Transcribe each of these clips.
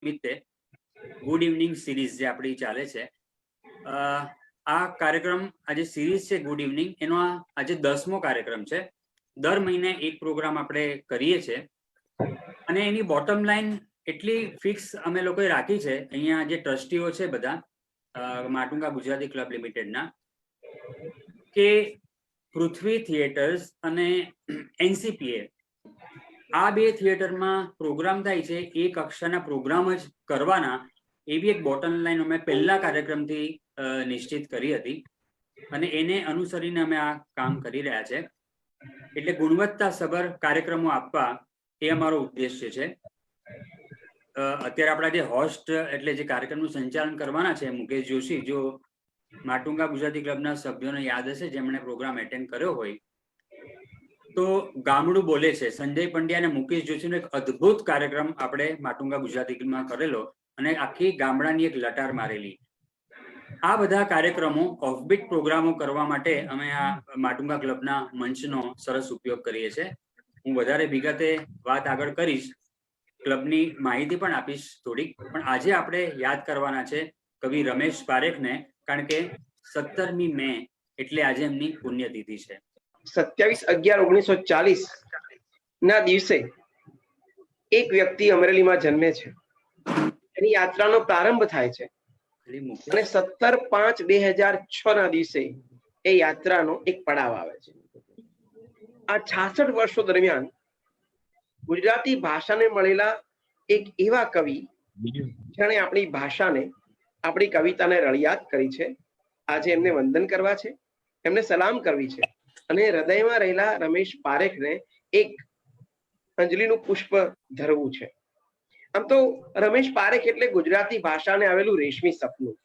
નિમિત્તે good evening series જે આપણી ચાલે છે, આ કાર્યક્રમ આજે સિરીઝ છે ગુડ ઇવનિંગ, એનો આજે 10મો કાર્યક્રમ છે. દર મહિને એક પ્રોગ્રામ આપણે કરીએ છીએ અને એની બોટમ લાઈન એટલી ફિક્સ અમે લોકોએ રાખી છે. અહીંયા જે ટ્રસ્ટીઓ છે બધા માટુંગા ગુજરાતી ક્લબ લિમિટેડના, કે પૃથ્વી થિયેટર્સ અને એનસીપીએ આ બે થિયેટરમાં પ્રોગ્રામ થાય છે, એ કક્ષાના પ્રોગ્રામ જ કરવાના, એવી એક બોટમ લાઈન અમે પહેલા કાર્યક્રમથી નિશ્ચિત કરી હતી અને એને અનુસરીને અમે આ કામ કરી રહ્યા છે. એટલે ગુણવત્તાસભર કાર્યક્રમો આપવા એ અમારો ઉદ્દેશ્ય છે. અત્યારે આપણા જે હોસ્ટ એટલે જે કાર્યક્રમનું સંચાલન કરવાના છે મુકેશ જોશી, જો માટુંગા ગુજરાતી ક્લબના સભ્યોને યાદ હશે જેમણે પ્રોગ્રામ એટેન્ડ કર્યો હોય તો ગામડું બોલે છે, સંજય પંડ્યા અને મુકેશ જોશીનો એક અદ્ભુત કાર્યક્રમ આપણે માટુંગા ગુજરાતીમાં કરેલો અને આખી ગામડાની એક લટાર મારેલી. આ બધા કાર્યક્રમો ઓફબીટ પ્રોગ્રામો કરવા માટે અમે આ માટુંગા ક્લબના મંચનો સરસ ઉપયોગ કરીએ છીએ. હું વધારે વિગતે વાત આગળ કરીશ, ક્લબની માહિતી પણ આપીશ થોડીક, પણ આજે આપણે યાદ કરવાના છે કવિ રમેશ પારેખને, કારણ કે 17મી મે એટલે આજે એમની પુણ્યતિથિ છે. 27/11/1940 ના દિવસે એક વ્યક્તિ અમરેલીમાં જન્મે છે. એની યાત્રાનો પ્રારંભ થાય છે અને 17/5/2006 ના દિવસે એ યાત્રાનો એક પડાવ આવે છે. આ 66 વર્ષો દરમિયાન ગુજરાતી ભાષાને મળેલા એક એવા કવિ જેણે આપણી ભાષાને, આપણી કવિતાને રળિયાત કરી છે. આજે એમને વંદન કરવા છે, એમને સલામ કરવી છે અને હૃદયમાં રહેલા રમેશ પારેખને એક અંજલિનું પુષ્પ ધરવું છે. આમ તો રમેશ પારેખ એટલે ગુજરાતી ભાષાને આવેલું રેશમી સપનું.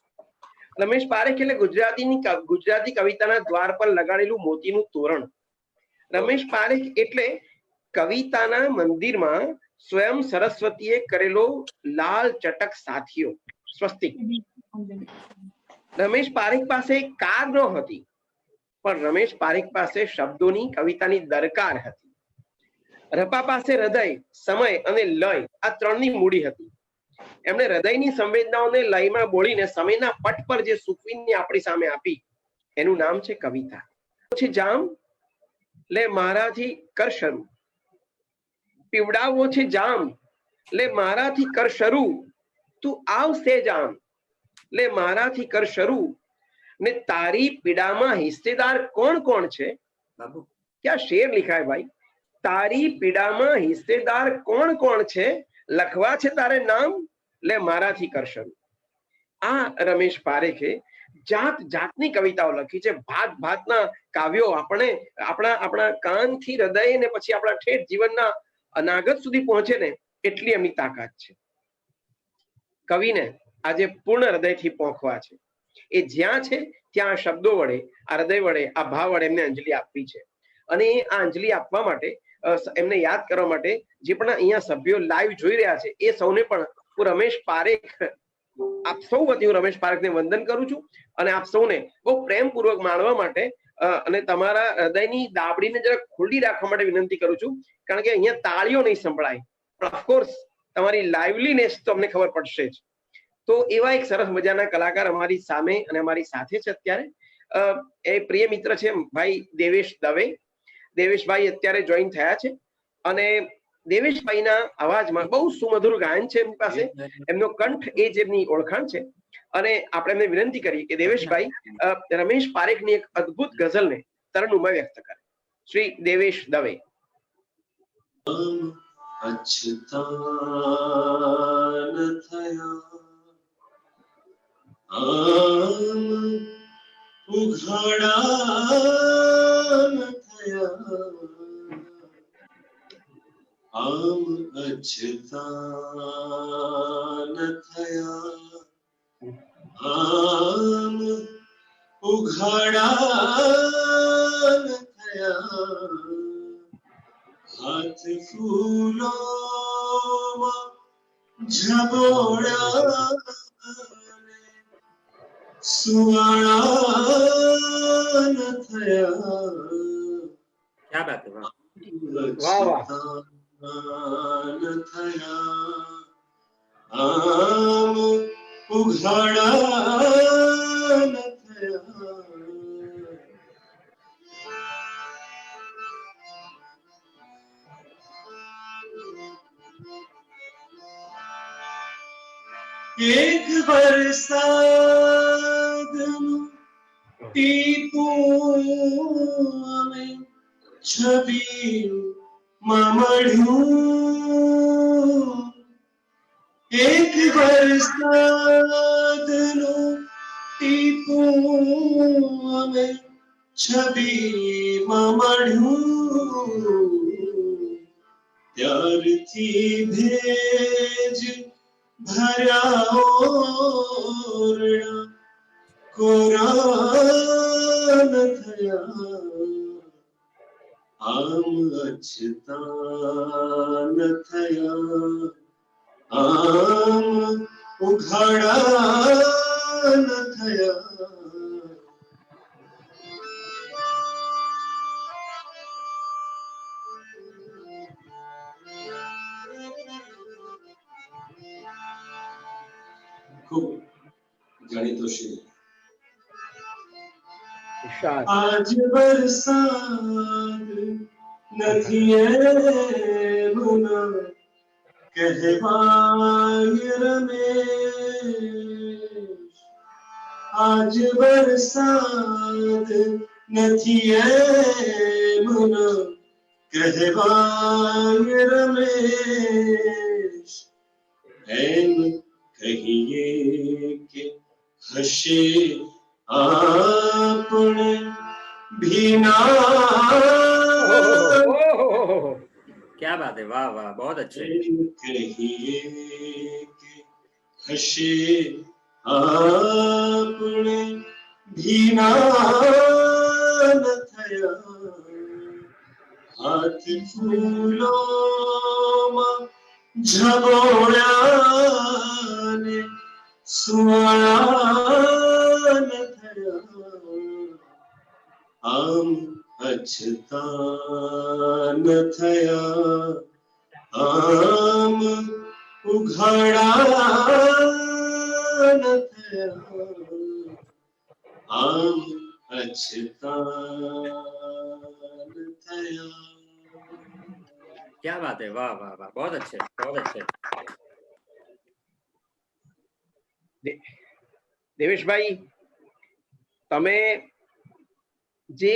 રમેશ પારેખ એટલે ગુજરાતી કવિતાના દ્વાર પર લગાડેલું મોતીનું તોરણ. રમેશ પારેખ એટલે કવિતાના મંદિરમાં સ્વયં સરસ્વતીએ કરેલો લાલ ચટક સાથીઓ, સ્વસ્તિક. રમેશ પારેખ પાસે કાર ન હતી, પણ રમેશ પારેખ પાસે શબ્દોની, કવિતાની દરકાર હતી. રપા પાસે હૃદય, સમય અને લય આ ત્રણની મૂડી હતી. એમણે હૃદયની સંવેદનાઓને લયમાં બોલીને સમયના પટ પર જે સૂકવીને આપણી સામે આપી, એનું નામ છે કવિતા. છે જામ લે મારાથી કર શરૂ, પીવડાવવો છે જામ લે મારાથી કર શરૂ, તું આવશે જામ લે મારાથી કર શરૂ, ને તારી પીડામાં હિસ્સેદાર કોણ કોણ છે? ક્યાં શેર લિખાય ભાઈ? તારી પીડામાં હિસ્સેદાર કોણ કોણ છે? લખવા છે તારે નામ, લે મારાથી કર શરૂ. આ રમેશ પારેખે જાત જાતની કવિતાઓ લખી છે, ભાત ભાતના કાવ્યો આપણે આપણા કાનથી હૃદય ને પછી આપણા ઠેઠ જીવનના અનાગત સુધી પહોંચે ને એટલી એમની તાકાત છે. કવિને આજે પૂર્ણ હૃદયથી પહોંચવા છે. એ જ્યાં છે ત્યાં શબ્દો વડે, આ હૃદય વડે, આ ભાવ વડે એમને અંજલિ આપવી છે. અને આ અંજલિ આપવા માટે, એમને યાદ કરવા માટે જે પણ અહીંયા સભ્યો લાઈવ જોઈ રહ્યા છે એ સૌને પણ હું રમેશ પારેખ, આપ સૌ વતી હું રમેશ પારેખને વંદન કરું છું અને આપ સૌને બહુ પ્રેમપૂર્વક માણવા માટે અને તમારા હૃદયની દાબડીને જરા ખુલ્લી રાખવા માટે વિનંતી કરું છું, કારણ કે અહીંયા તાળીઓ નહીં સંભળાય, પણ ઓફકોર્સ તમારી લાઇવલીનેસ તો અમને ખબર પડશે જ. તો એવા એક સરસ મજાના કલાકાર અમારી સામે અને અમારી સાથે છે અત્યારે. એ પ્રિય મિત્ર છે ભાઈ દેવેશ દવે. દેવેશભાઈ અત્યારે જોઈન થયા છે અને દેવેશભાઈના અવાજમાં બહુ સુમધુર ગાયન છે એમની પાસે, એમનો કંઠ એ જ એમની ઓળખાણ છે. અને આપણે એમને વિનંતી કરીએ કે દેવેશભાઈ રમેશ પારેખની એક અદ્ભુત ગઝલને તરન્નુમમાં વ્યક્ત કરે. શ્રી દેવેશ દવે. અચ્યુતાન થયા ઉઘાડાન થયા, આમ અચ્યુતાન થયા, આમ ઉઘાડાન થયા, હાથ ફૂલોમાં ઝબોળ્યા, સુવાળાન થયા. ક્યા બાત હે, વાહ વાહ. થયા આમ ઉઘાડા ન થયા. એક વરસાદનું ટીપું અમે છબીમાં મળ્યું. એક વરસાદનું ટીપું અમે છબીમાં મળ્યું. ત્યારથી ભેજ ભર્યા ઓરડા કોરા ન થયા. આમ અછતા ન થયા. આમ ઉઘાડા ન થયા. ખૂબ જાણીતો છે. ઇરશાદ. આજ વરસાદ નથી એમના કહેવાય રમેશ. આજ વરસાદ નથી એમના કહેવાય રમેશ. એમ કહીએ કે હશે આપણે ભીના. ઓહો. क्या बात है, वाह वाह, बहुत अच्छे. એમ કહીએ કે હશે આપણે ભીના ન થયા. હાથ ફૂલોમાં ઝઘોળ્યા ને સુવાળા ન થયા. આમ અછતા ન થયા. આમ ઉઘાડા ન થયા. આમ અછતા ન થયા. क्या बात है, वाह वाह वाह, बहुत अच्छे, बहुत अच्छे. દેવેશભાઈ, તમે જે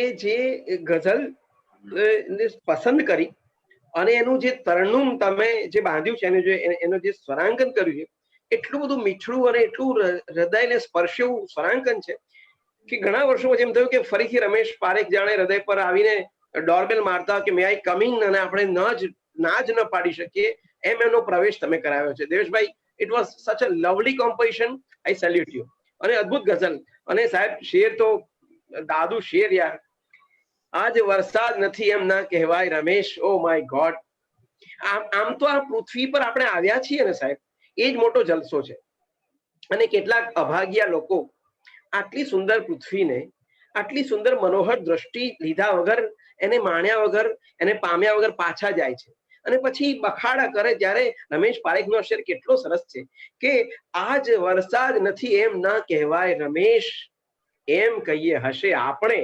ગઝલ પસંદ કરી અને એનું જે તરન્નુમ તમે જે બાંધ્યું છે, એનું જે સ્વરાંકન કર્યું છે, એટલું બધું મીઠડું અને એટલું હૃદયને સ્પર્શ્યું સ્વરાંકન છે કે ઘણા વર્ષો પછી એમ થયું કે ફરીથી રમેશ પારેખ જાણે હૃદય પર આવીને ડોરબેલ મારતા કે મે આઈ કમિંગ, અને આપણે ના જ ન પાડી શકીએ એમ એનો પ્રવેશ તમે કરાવ્યો છે. દેવેશભાઈ, it was such a lovely composition. I salute you. અને અદ્ભુત ગઝલ. અને સાહેબ, શેર તો દાદુ શેર યાર. આજ વરસાદ નથી એમ ના કહેવાય રમેશ. Oh my God. આમ તો આ પૃથ્વી પર આપણે આવ્યા છીએ ને સાહેબ, એ જ મોટો જલસો છે. અને કેટલાક અભાગ્યા લોકો આટલી સુંદર પૃથ્વીને, આટલી સુંદર મનોહર દ્રષ્ટિ લીધા વગર, એને માણ્યા વગર, એને પામ્યા વગર પાછા જાય છે અને પછી બખાડા કરે. ત્યારે રમેશ પારેખનો શેર કેટલો સરસ છે કે આજ વરસાદ નથી એમ ના કહેવાય રમેશ. એમ કહીએ હશે આપણે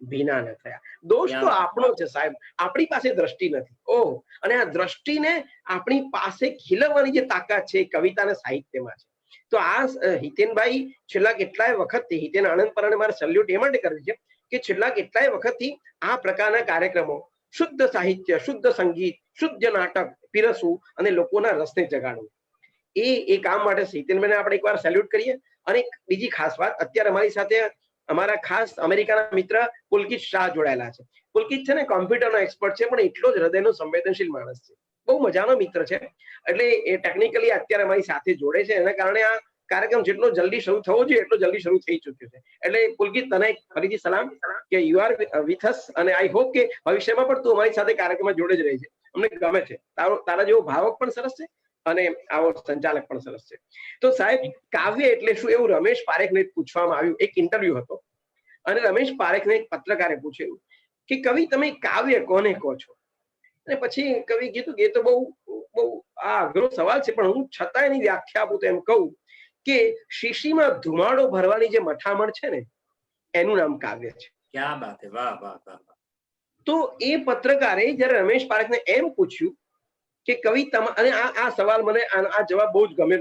ભીના ન થયા. દોષ તો આપણો છે સાહેબ, આપણી પાસે દ્રષ્ટિ નથી. ઓહ, અને આ દ્રષ્ટિને આપણી પાસે ખીલવવાની જે તાકાત છે એ કવિતા અને સાહિત્યમાં છે. તો આ હિતેનભાઈ છેલ્લા કેટલાય વખતથી, હિતેન આનંદ પરને મારે સેલ્યુટ એ માટે કરવી છે કે છેલ્લા કેટલાય વખતથી આ પ્રકારના કાર્યક્રમો, શુદ્ધ સાહિત્ય, શુદ્ધ સંગીત, શુદ્ધ નાટક પીરસવું અને લોકોના રસને જગાડવું, એ કામ માટે હિતેનભાઈને આપણે એકવાર સેલ્યુટ કરીએ. અને બીજી ખાસ વાત, અત્યારે અમારી સાથે અમારા ખાસ અમેરિકાના મિત્ર પુલકિત શાહ જોડાયેલા છે. પુલકિત છે ને કોમ્પ્યુટરનો એક્સપર્ટ છે, પણ એટલો જ હૃદયનો સંવેદનશીલ માણસ છે. બહુ મજાનો મિત્ર છે. એટલે એ ટેકનિકલી અત્યારે અમારી સાથે જોડે છે. એના કારણે આ કાર્યક્રમ જેટલો જલ્દી શરૂ થવો જોઈએ એટલો જલ્દી શરૂ થઈ ચુક્યો છે. એટલે પુલકિત, તને ફરીથી સલામ કે યુ આર વિથ અસ, અને આઈ હોપ કે ભવિષ્યમાં પણ તું અમારી સાથે કાર્યક્રમમાં જોડે જ રહે છે. અમને ગમે છે તારા જેવો ભાવક પણ સરસ છે અને આવો સંચાલક પણ સરસ છે. તો સાહેબ, કાવ્ય એટલે શું, એવું રમેશ પારેખને પૂછવામાં આવ્યું. એક ઇન્ટરવ્યુ હતો અને રમેશ પારેખને એક પત્રકારે પૂછ્યું કે કવિ, તમે કાવ્ય કોને કહો છો? અને પછી કવિ કીધું કે એ તો બહુ બહુ આ અઘરો સવાલ છે, પણ હું છતાં એની વ્યાખ્યા આપું તો એમ કહું કે શીશીમાં ધુમાડો ભરવાની જે મઠામણ છે ને, એનું નામ કાવ્ય છે. ક્યાં બાત હે, વાહ વાહ વાહ. તો એ પત્રકારે જયારે રમેશ પારેખને એમ પૂછ્યું કે કવિ અને આ સવાલ મને આ જવાબ બહુ જ ગમે,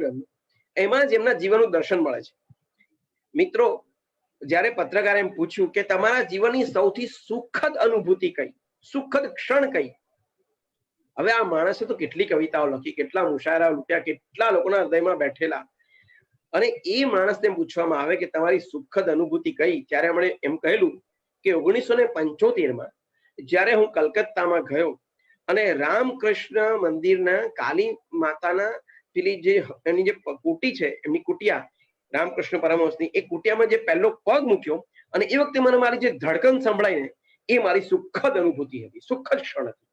એમાં જ એમના જીવનનું દર્શન મળે છે. મિત્રો, જ્યારે પત્રકારે એમ પૂછ્યું કે તમારા જીવનની સૌથી સુખદ અનુભૂતિ કઈ, સુખદ ક્ષણ કઈ. હવે આ માણસે તો કેટલી કવિતાઓ લખી, કેટલા મુશાયરા લખ્યા, કેટલા લોકોના હૃદયમાં બેઠેલા, અને એ માણસને પૂછવામાં આવે કે તમારી સુખદ અનુભૂતિ કઈ, ત્યારે એમણે એમ કહેલું કે 1975માં જ્યારે હું કલકત્તામાં ગયો અને રામકૃષ્ણ મંદિરના કાલી માતાના પેલી જે એની જે કુટી છે, એમની કુટિયા રામકૃષ્ણ પરમહંસની, એ કુટિયામાં જે પહેલો પગ મૂક્યો અને એ વખતે મને મારી જે ધડકન સંભળાઈ ને, એ મારી સુખદ અનુભૂતિ હતી, સુખદ ક્ષણ હતી.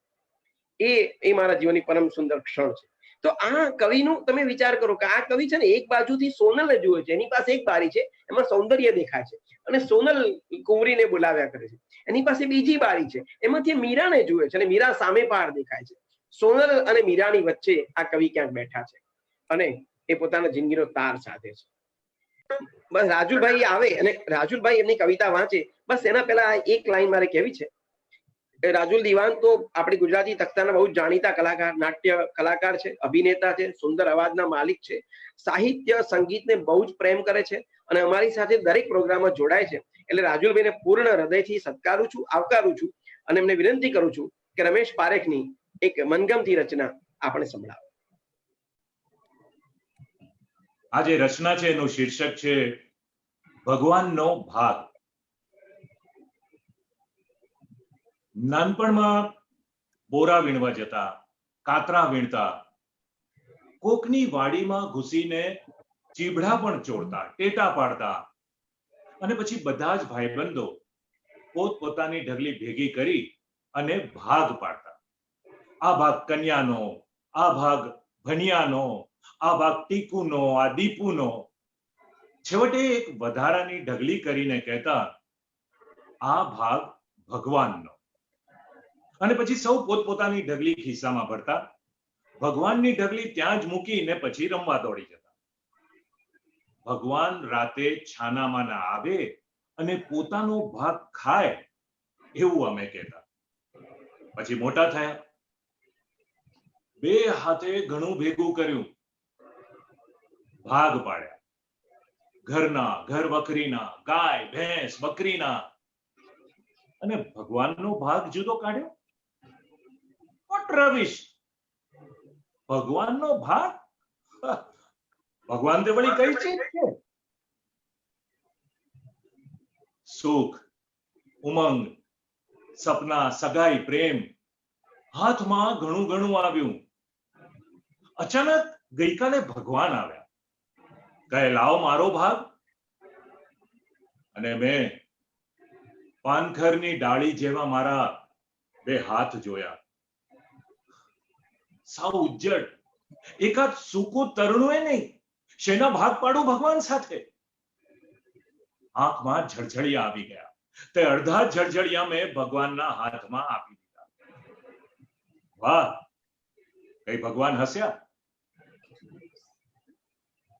એ મારા જીવનની પરમ સુંદર ક્ષણ છે. તો આ કવિનું તમે વિચાર કરો કે આ કવિ છે ને એક બાજુથી સોનલને જુએ છે, એની પાસે એક બારી છે, એમાં સૌંદર્ય દેખાય છે અને સોનલ કુંવરીને બોલાવ્યા કરે છે. એની પાસે બીજી બારી છે, એમાંથી મીરાને જુએ છે અને મીરા સામે પાર દેખાય છે. સોનલ અને મીરાની વચ્ચે આ કવિ ક્યાંક બેઠા છે અને એ પોતાના જિંદગીનો તાર સાધે છે. બસ રાજુભાઈ આવે અને રાજુભાઈ એમની કવિતા વાંચે, બસ એના પહેલા એક લાઈન મારે કહેવી છે. રાજુલ દિવાન તો આપણી ગુજરાતી તખ્તાના બહુ જાણીતા કલાકાર, નાટ્ય કલાકાર છે, અભિનેતા છે, સુંદર અવાજના માલિક છે, સાહિત્ય સંગીતને બહુ જ પ્રેમ કરે છે અને અમારી સાથે દરેક પ્રોગ્રામમાં જોડાય છે. એટલે રાજુલભાઈને પૂર્ણ હૃદયથી સત્કારું છું, આવકારું છું અને એમને વિનંતી કરું છું કે રમેશ પારેખની એક મનગમતી રચના આપણે સંભળાવો. આ જે રચના છે એનું શીર્ષક છે ભગવાનનો ભાગ. નાનપણમાં બોરા વીણવા જતા, કાતરા વીણતા, કોકની વાડીમાં ઘૂસીને ચીભડા પણ ચોરતા, ટેટા પાડતા અને પછી બધા જ ભાઈબંધો પોતપોતાની ઢગલી ભેગી કરી અને ભાગ પાડતા. આ ભાગ કન્યાનો, આ ભાગ ભણિયાનો, આ ભાગ ટીકુનો, આ દીપુનો. છેવટે એક વધારાની ઢગલી કરીને કહેતા આ ભાગ ભગવાનનો. અને પછી સૌ પોતપોતાની ઢગલી ખિસ્સામાં ભરતા, ભગવાનની ઢગલી ત્યાં જ મૂકીને પછી રમવા દોડી જતા. ભગવાન રાતે છાનામાના આવે અને પોતાનો ભાગ ખાય એવું અમે કહેતા. પછી મોટા થયા, બે હાથે ઘણું ભેગું કર્યું, ભાગ પાડ્યા, ઘરના, ઘર વખરીના, ગાય, ભેંસ, બકરીના, અને ભગવાનનો ભાગ જુદો કાઢ્યો. What rubbish! ભગવાનનો ભાગ? ભગવાન તે વળી કઈ ચીજ છે? સુખ, ઉમંગ, સપના, સગાઈ, પ્રેમ, હાથમાં ઘણું ઘણું આવ્યું. અચાનક ગઈકાલે ભગવાન આવ્યા, કહે લાવો મારો ભાગ. અને મેં પાનખરની ડાળી જેવા મારા બે હાથ જોયા, સાવ ઉજ્જડ, એકાદ સૂકું તરણું નહીં. શેના ભાગ પાડું ભગવાન સાથે? આંખમાં ઝળઝળિયા આવી ગયા. તે અડધા ઝળઝળિયા મેં ભગવાનના હાથમાં આપી દીધા. વાહ, કઈ ભગવાન હસ્યા,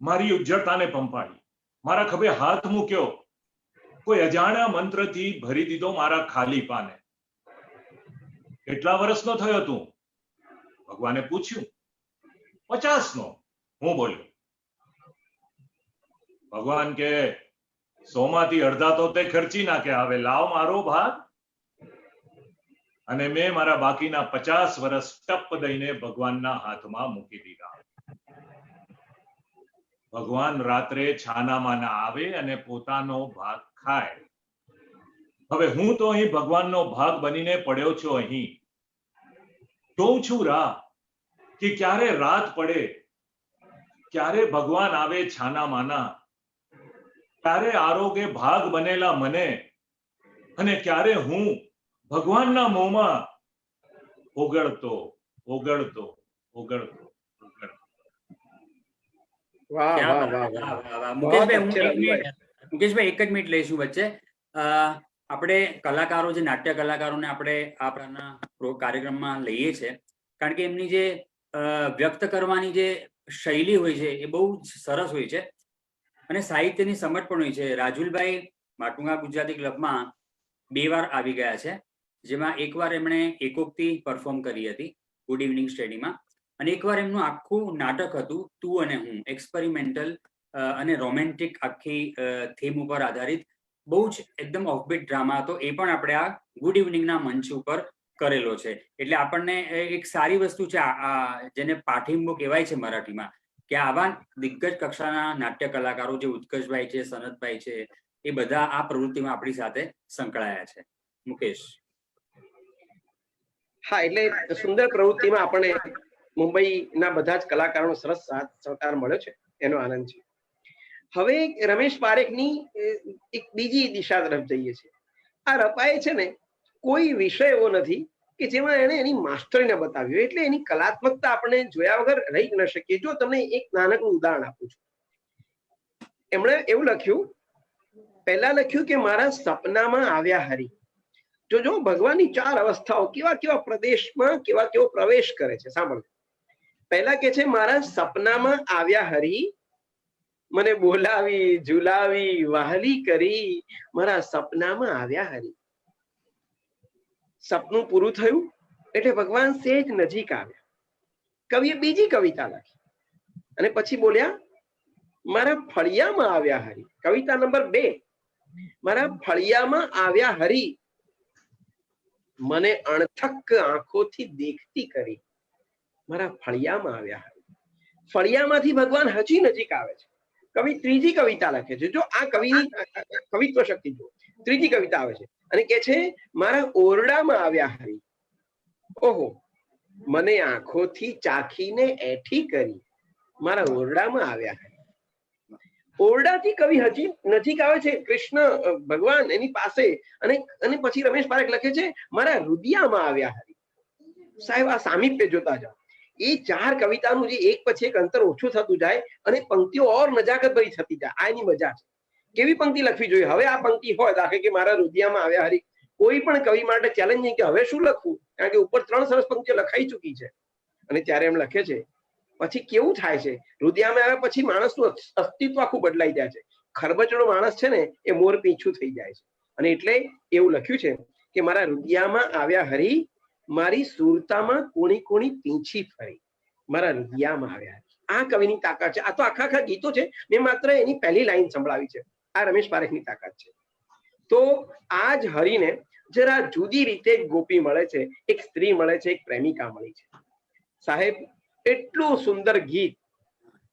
મારી ઉજ્જડતાને પંપાળી, મારા ખભે હાથ મૂક્યો, કોઈ અજાણ્યા મંત્રથી ભરી દીધો મારા ખાલી પાને. કેટલા વર્ષનો થયો તું? ભગવાને પૂછ્યું. 50નો, હું બોલ્યો. ભગવાન કે 100માંથી અડધા તો તે ખર્ચી નાખ્યા, હવે લાવ મારો ભાગ. અને મેં મારા બાકીના 50 વર્ષ ટપ દઈને ભગવાનના હાથમાં મૂકી દીધા. ભગવાન રાત્રે છાનામાના આવે અને પોતાનો ભાગ ખાય. હવે હું તો અહીં ભગવાનનો ભાગ બનીને પડ્યો છું. અહીં જોઉં છું રાહ કે ક્યારે રાત પડે, ક્યારે ભગવાન આવે છાનામાના, ક્યારે આરોગે ભાગ બનેલા મને, અને ક્યારે હું ભગવાનના મોંમાં ઓગળતો ઓગળતો ઓગળતો. વાહ ક્યાં વાહ બાત, વાહ વાહ, વાહ, વાહ. બહુ મુકેશભાઈ એક જ મિનિટ લઈશું વચ્ચે. આપણે કલાકારો, જે નાટ્ય કલાકારોને આપણે આ કાર્યક્રમમાં લઈએ છીએ, કારણ કે એમની જે વ્યક્ત કરવાની જે શૈલી હોય છે એ બહુ જ સરસ હોય છે અને સાહિત્યની સમજ પણ હોય છે. રાજુલભાઈ માટુંગા ગુજરાતી ક્લબમાં 2 વાર આવી ગયા છે, જેમાં એકવાર એમણે એકોક્તિ પરફોર્મ કરી હતી ગુડ ઇવનિંગ સ્ટેડીમાં, અને એકવાર એમનું આખું નાટક હતું તું અને હું, એક્સપેરિમેન્ટલ અને રોમેન્ટિક આખી થીમ ઉપર આધારિત બહુ જ એકદમ ઓફબીટ ડ્રામા હતો. એ પણ આપણે આ ગુડ ઇવનિંગના મંચ ઉપર કરેલો છે. એટલે આપણને એક સારી વસ્તુ છે, જેને પાઠિંબો કહેવાય છે મરાઠીમાં, કે આવા દિગ્ગજ કક્ષાના નાટ્ય કલાકારો જે ઉત્કર્ષભાઈ છે, સનતભાઈ છે, એ બધા આ પ્રવૃત્તિમાં આપણી સાથે સંકળાયા છે. મુકેશ. હા, એટલે સુંદર પ્રવૃત્તિમાં આપણે મુંબઈના બધા જ કલાકારોનો સરસ સાથ સહકાર મળ્યો છે, એનો આનંદ છે. હવે રમેશ પારેખની એક બીજી દિશા તરફ જઈએ છીએ. આ રપાએ છે ને કોઈ વિષય એવો નથી કે જેમાં એને એની માસ્ટરીને બતાવ્યું, એટલે એની કલાત્મકતા આપણે જોયા વગર રહી ન શકીએ. જો તમને એક નાનકડું ઉદાહરણ આપું છું. એમણે એવું લખ્યું, પહેલા લખ્યું કે મારા સપનામાં આવ્યા હરી. જો ભગવાનની 4 અવસ્થાઓ કેવા કેવા પ્રદેશમાં કેવા કેવો પ્રવેશ કરે છે, સાંભળો. પહેલા કે છે મારા સપનામાં આવ્યા હરી, મને બોલાવી ઝુલાવી વહાલી કરી, મારા સપનામાં આવ્યા હરી. સપનું પૂરું થયું એટલે ભગવાન સેજ નજીક આવ્યા. કવિએ બીજી કવિતા લખી અને પછી બોલ્યા મારા ફળિયામાં આવ્યા હરી. કવિતા નંબર 2, મારા ફળિયામાં આવ્યા હરી, મને અણથક આંખોથી દેખતી કરી, મારા ફળિયામાં આવ્યા હરી. ફળિયામાંથી ભગવાન હજી નજીક આવે છે. કવિ ત્રીજી કવિતા લખે છે. જો આ કવિની કવિત્વ શક્તિ જો, ત્રીજી કવિતા આવે છે અને કે છે મારા ઓરડામાં આવ્યા હરી, ઓહો, મને આંખોથી ચાખીને એઠી કરી, મારા ઓરડામાં આવ્યા હરી. ઓરડાથી કવિ હજી નજીક આવે છે, કૃષ્ણ ભગવાન એની પાસે, અને પછી રમેશ પારેખ લખે છે મારા રુદિયામાં આવ્યા હરી. સાહેબ, આ સામીપ્ય જોતા જાઓ. એ 4 કવિતાનું જે એક પછી એક અંતર ઓછું થતું જાય અને પંક્તિઓ ઓર નજાકત ભરી થતી જાય. આ એની મજા છે. કેવી પંક્તિ લખવી જોઈએ? હવે આ પંક્તિ હોય દાખલે કે મારા રુદિયામાં આવ્યા હરી, કોઈ પણ કવિ માટે ચેલેન્જિંગ કે હવે શું લખવું, કારણ કે ઉપર 3 સરસ પંક્તિઓ લખાઈ ચૂકી છે. અને ત્યારે એમ લખે છે, પછી કેવું થાય છે, રુદિયામાં આવ્યા પછી માણસનું અસ્તિત્વ આખું બદલાઈ જાય છે. ખરબચડો માણસ છે ને એ મોર પીછું થઈ જાય છે. અને એટલે એવું લખ્યું છે કે મારા રુદિયામાં આવ્યા હરી, મારી સુરતામાં કોણી કોણી પીંછી ફરી, મારા રુદિયામાં આવ્યા. આ કવિની તાકાત છે. આ તો આખા ગીતો છે, મેં માત્ર એની પહેલી લાઈન સંભળાવી છે. આ રમેશ પારેખની તાકાત છે. તો આ જ હરીને જરા જુદી રીતે એક ગોપી મળે છે, એક સ્ત્રી મળે છે, એક પ્રેમિકા મળી છે. સાહેબ, એટલું સુંદર ગીત.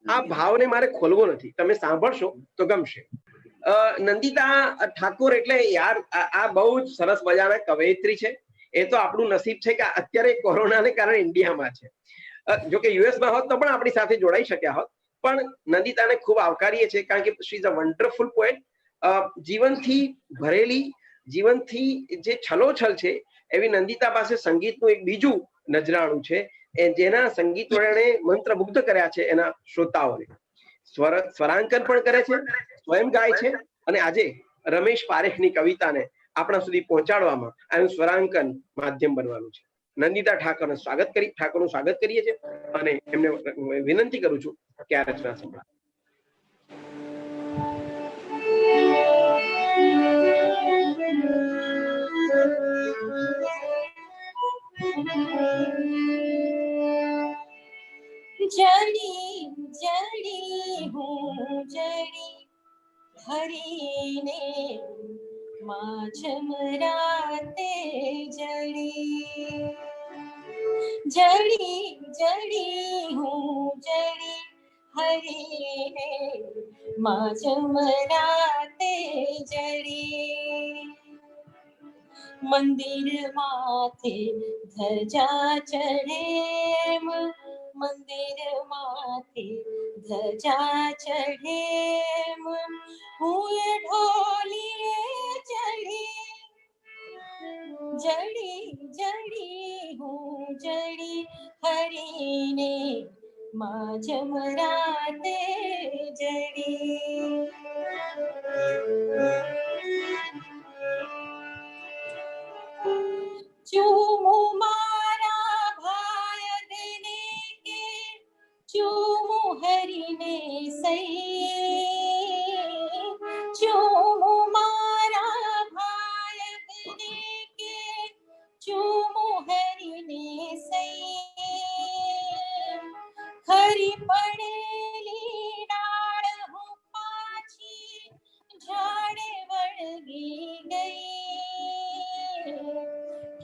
આ ભાવને મારે ખોલવો નથી, તમે સાંભળશો તો ગમશે. નંદિતા ઠાકોર એટલે યાર આ બહુ જ સરસ મજાના કવયિત્રી છે. એ તો આપણું નસીબ છે કે અત્યારે કોરોનાને કારણે ઇન્ડિયામાં છે. જો કે યુએસમાં હોત તો પણ આપણી સાથે જોડાઈ શક્યા હોત. પણ નંદિતાને ખૂબ આવકારીએ છીએ, કારણ કે she is a wonderful poet. જીવનથી ભરેલી, જીવનથી જે છલોછલ છે એવી નંદિતા પાસે સંગીતનું એક બીજું નજરાણું છે, જેના સંગીત વડે મંત્રમુગ્ધ કર્યા છે એના શ્રોતાઓને. સ્વરાંકન પણ કરે છે, સ્વયં ગાય છે, અને આજે રમેશ પારેખની કવિતાને આપણા સુધી પહોંચાડવામાં આનું સ્વરાંકન માધ્યમ બનવાનું છે. નંદિતા ઠાકોરનું સ્વાગત કરીએ છીએ અને એમને વિનંતી કરું છું કે આ રચના સંભળાવે. जड़ी जड़ी हूँ जड़ी हरी ने माझमराते जड़ी, जड़ी जड़ी हूँ जड़ी हरी ने माझमराते जड़ी, मंदिर माथे धजा चढ़े, मंदिर माथे धजा चढ़े, हुए ढोलिए चढ़ी, जड़ी जड़ी हूँ जड़ी हरी ने माझमराते जड़ी. चूमू मारा भाय देने के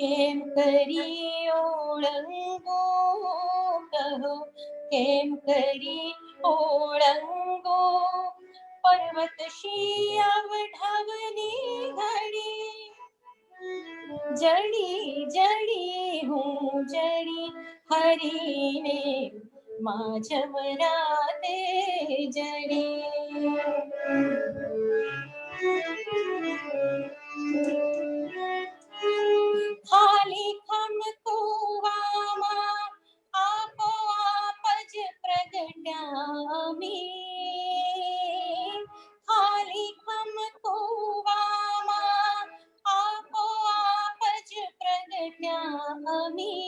કેમ કરી ઓળંગો કહો, કેમ કરી ઓળંગો પર્વત શિયાવ ઢાવની ઘડી, જડી જડી હું જડી હરીને માઝ રાતે જડી. ખાલી ખમ કુવામાં આપોઆપ જ પ્રગટ્યામી, ખાલી ખમ કુવામાં આપોઆપ જ પ્રગટ્યામી.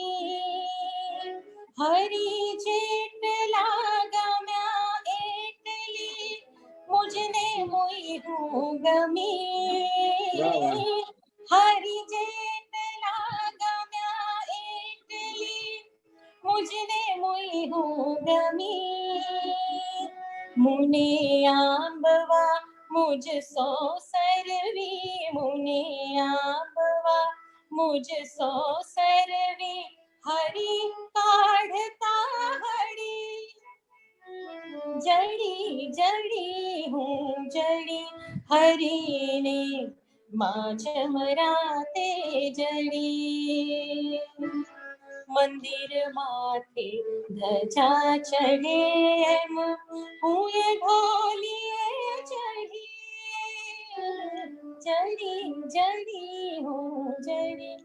હરી જેટલા ગમ્યા એટલી મુજને મોઈ હું ગમી, હરી જેટલા ગમ્યા એટલી મુજને મોઈ હું ગમી. મુને આંબવા મુજ સો સરવી, મુને આંબવા મુજ સો સરવી હરી કાઢતા હળી, જડી જડી હું જડી હરીને માઝ રાતે જડી. મંદિર માથે ધજા ચઢે એમ હું એ ઢોલીએ ચઢી, જડી જડી હું જડી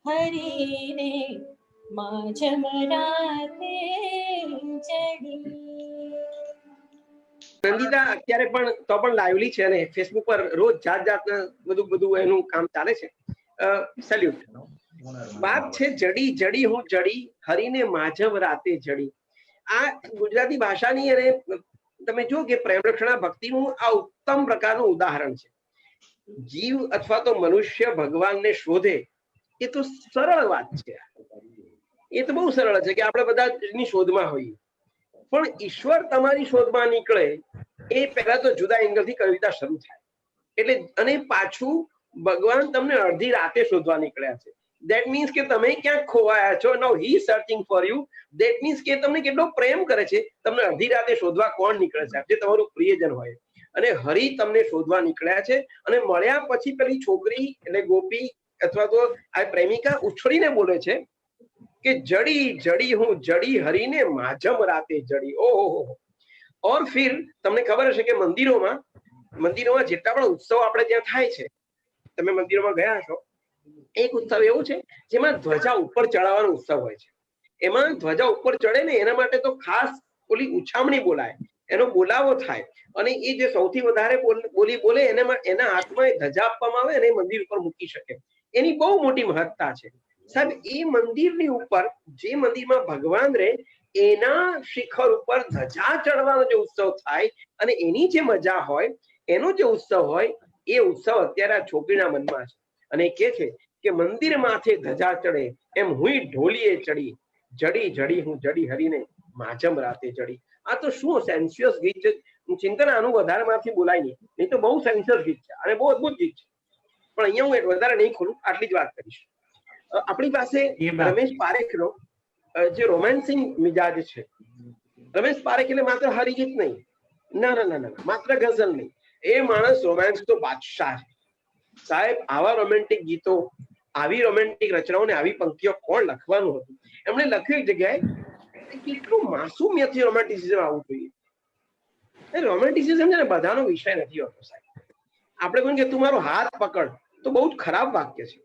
હરીને માઝ રાતે જડી. નંદિતા અત્યારે પણ તો પણ લાઈવલી છે અને ફેસબુક પર રોજ જાત જાતના બધું એનું કામ ચાલે છે. સેલ્યુટ. વાત છે જડી જડી હું જડી હરીને માઝવ રાતે જડી. આ ગુજરાતી ભાષાની અને તમે જો કે પ્રેમ રક્ષણા ભક્તિનું આ ઉત્તમ પ્રકારનું ઉદાહરણ છે. જીવ અથવા તો મનુષ્ય ભગવાનને શોધે એ તો સરળ વાત છે, એ તો બહુ સરળ છે કે આપણે બધા એની શોધમાં હોઈએ, પણ ઈશ્વર તમારી શોધમાં નીકળે એ પહેલા તો જુદા એંગલથી કવિતા શરૂ થાય. એટલે અને પાછું ભગવાન તમને અડધી રાતે શોધવા નીકળ્યા છે. દેટ મીન્સ કે તમે ક્યાંક ખોવાયા છો. Now he searching for you. That means કે તમને કેટલો પ્રેમ કરે છે. તમને અડધી રાતે શોધવા કોણ નીકળે છે? જે તમારું પ્રિયજન હોય. અને હરિ તમને શોધવા નીકળ્યા છે. અને મળ્યા પછી પેલી છોકરી એટલે ગોપી અથવા તો આ પ્રેમિકા ઉછળીને બોલે છે કે જડી જડી હું જડી હરીને માઝમ રાતે જડી. ઓહો. ઓર ફિર તમને ખબર હશે કે મંદિરોમાં જેટલા પણ ઉત્સવ આપણે ત્યાં થાય છે, તમે મંદિરોમાં ગયા છો, એક ઉત્સવ એવું છે જેમાં ધ્વજા ઉપર ચડાવવાનો ઉત્સવ હોય છે. એમાં ધ્વજા ઉપર ચડે ને એના માટે તો ખાસ ઓલી ઉછામણી બોલાય, એનો બોલાવો થાય અને એ જે સૌથી વધારે બોલી બોલે એના હાથમાં એ ધજા આપવામાં આવે અને એ મંદિર ઉપર મૂકી શકે. એની બહુ મોટી મહત્તા છે સાહેબ. એ મંદિરની ઉપર જે મંદિરમાં ભગવાન રહે એના શિખર ઉપર ધજા ચડવાનો જે ઉત્સવ થાય અને એની જે મજા હોય, એનો જે ઉત્સવ હોય, એ ઉત્સવ અત્યારે આ છોકરીના મનમાં છે. અને એ કે છે કે મંદિર માથે ધજા ચડે એમ હું ઢોલીએ ચડી, જડી જડી હું જડી હરીને માઝમ રાતે ચડી. આ તો શું સેન્સ્યુઅસ ગીત છે. ચિંતન આનું વધારે માંથી બોલાય નહીં તો બહુ સેન્સ્યુઅસ ગીત છે અને બહુ અદભુત ગીત છે. પણ અહીંયા હું વધારે નહીં ખોલું, આટલી જ વાત કરીશ. આપણી પાસે રમેશ પારેખનો જે રોમાન્સિંગ મિજાજ છે. રમેશ પારેખ એટલે માત્ર હરિગીત નહીં, ના, માત્ર ગઝલ નહીં. એ માણસ રોમાન્સ તો બાદશાહ છે સાહેબ. આવા રોમેન્ટિક ગીતો, આવી રોમેન્ટિક રચનાઓને આવી પંક્તિઓ કોણ લખવાનું હતું? એમણે લખ્યું એક જગ્યાએ કેટલું માસુમિયતથી રોમેન્ટિસિઝમ આવવું જોઈએ. રોમેન્ટિસિઝમ છે ને બધાનો વિષય નથી હોતો સાહેબ. આપણે કહ્યું કે તું મારો હાથ પકડ તો બહુ જ ખરાબ વાક્ય છે.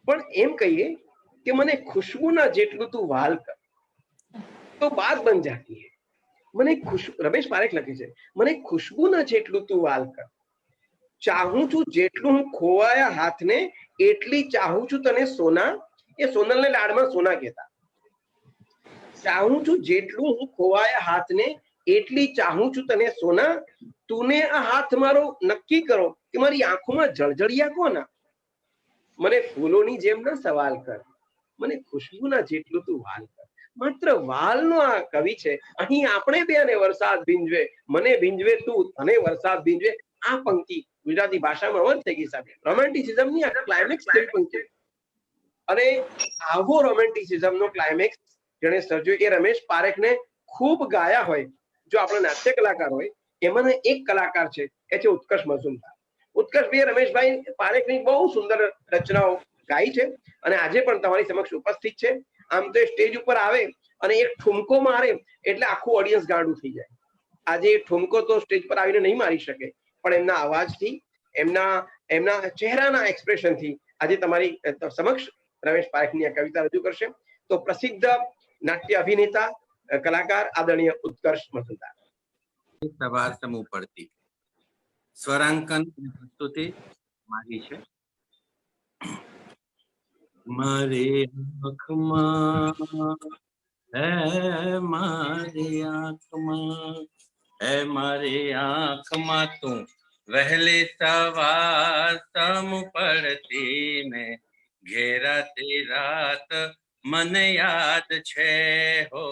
પણ એમ કહીએ કે મને ખુશ્બુના જેટલું તું વાલ કર તો બાત બન જાતી હૈ. મને રમેશ પારેખ લખે છે, મને ખુશ્બુના જેટલું તું વાલ કર, ચાહું છું જેટલું હું ખોવાયા હાથને એટલી ચાહું છું તને સોના. એ સોનલને લાડમાં સોના કહેતા. ચાહું છું જેટલું હું ખોવાયા હાથને એટલી ચાહું છું તને સોના. તુને આ હાથ મારો નક્કી કરો કે મારી આંખોમાં જળજળિયા કોના. મને ફૂલોની જેમ ના સવાલ કર, મને ખુશ્બુના જેટલું તું વાલ કર. માત્ર વાલનો આ કવિ છે. અહીં આપણે બે અને વરસાદ ભીંજવે, મને ભીંજવે તું, તને વરસાદ ભીંજવે. આ પંક્તિ ગુજરાતી ભાષામાં અમર થઈ ગઈ સાહેબ. રોમેન્ટિસિઝમની આ ક્લાઇમેક્સ જેવી પંક્તિ. અને આવો રોમેન્ટિસિઝમનો ક્લાઇમેક્સ જેને સર્જ્યો એ રમેશ પારેખને ખૂબ ગાયા હોય જો આપણે નાટ્ય કલાકાર હોય એમાંનો એક કલાકાર છે એ છે ઉત્કર્ષ મજુમદાર. ઉત્કર્ષભાઈ રમેશભાઈ પારેખની બહુ સુંદર રચનાઓ ગાઈ છે અને આજે પણ તમારી સમક્ષ ઉપસ્થિત છે. આમ તો સ્ટેજ ઉપર આવે અને એક ઠુમકો મારે એટલે આખું ઓડિયન્સ ગાંડું થઈ જાય. આજે ઠુમકો તો સ્ટેજ પર આવીને નહીં મારી શકે, પણ એમના અવાજથી, એમના ચહેરાના એક્સપ્રેશનથી આજે તમારી સમક્ષ રમેશ પારેખની આ કવિતા રજૂ કરશે. તો પ્રસિદ્ધ નાટ્ય અભિનેતા કલાકાર આદરણીય ઉત્કર્ષ મજુમદાર. સભા સમૂહ પડતી સ્વરાંકન પ્રસ્તુતિ મારી છે. મારી આંખમાં હે મારી આંખમાં હે મારી આંખમાં તું વહેલી સવાર સમ પડતી ને ઘેરાતી રાત મને યાદ છે હો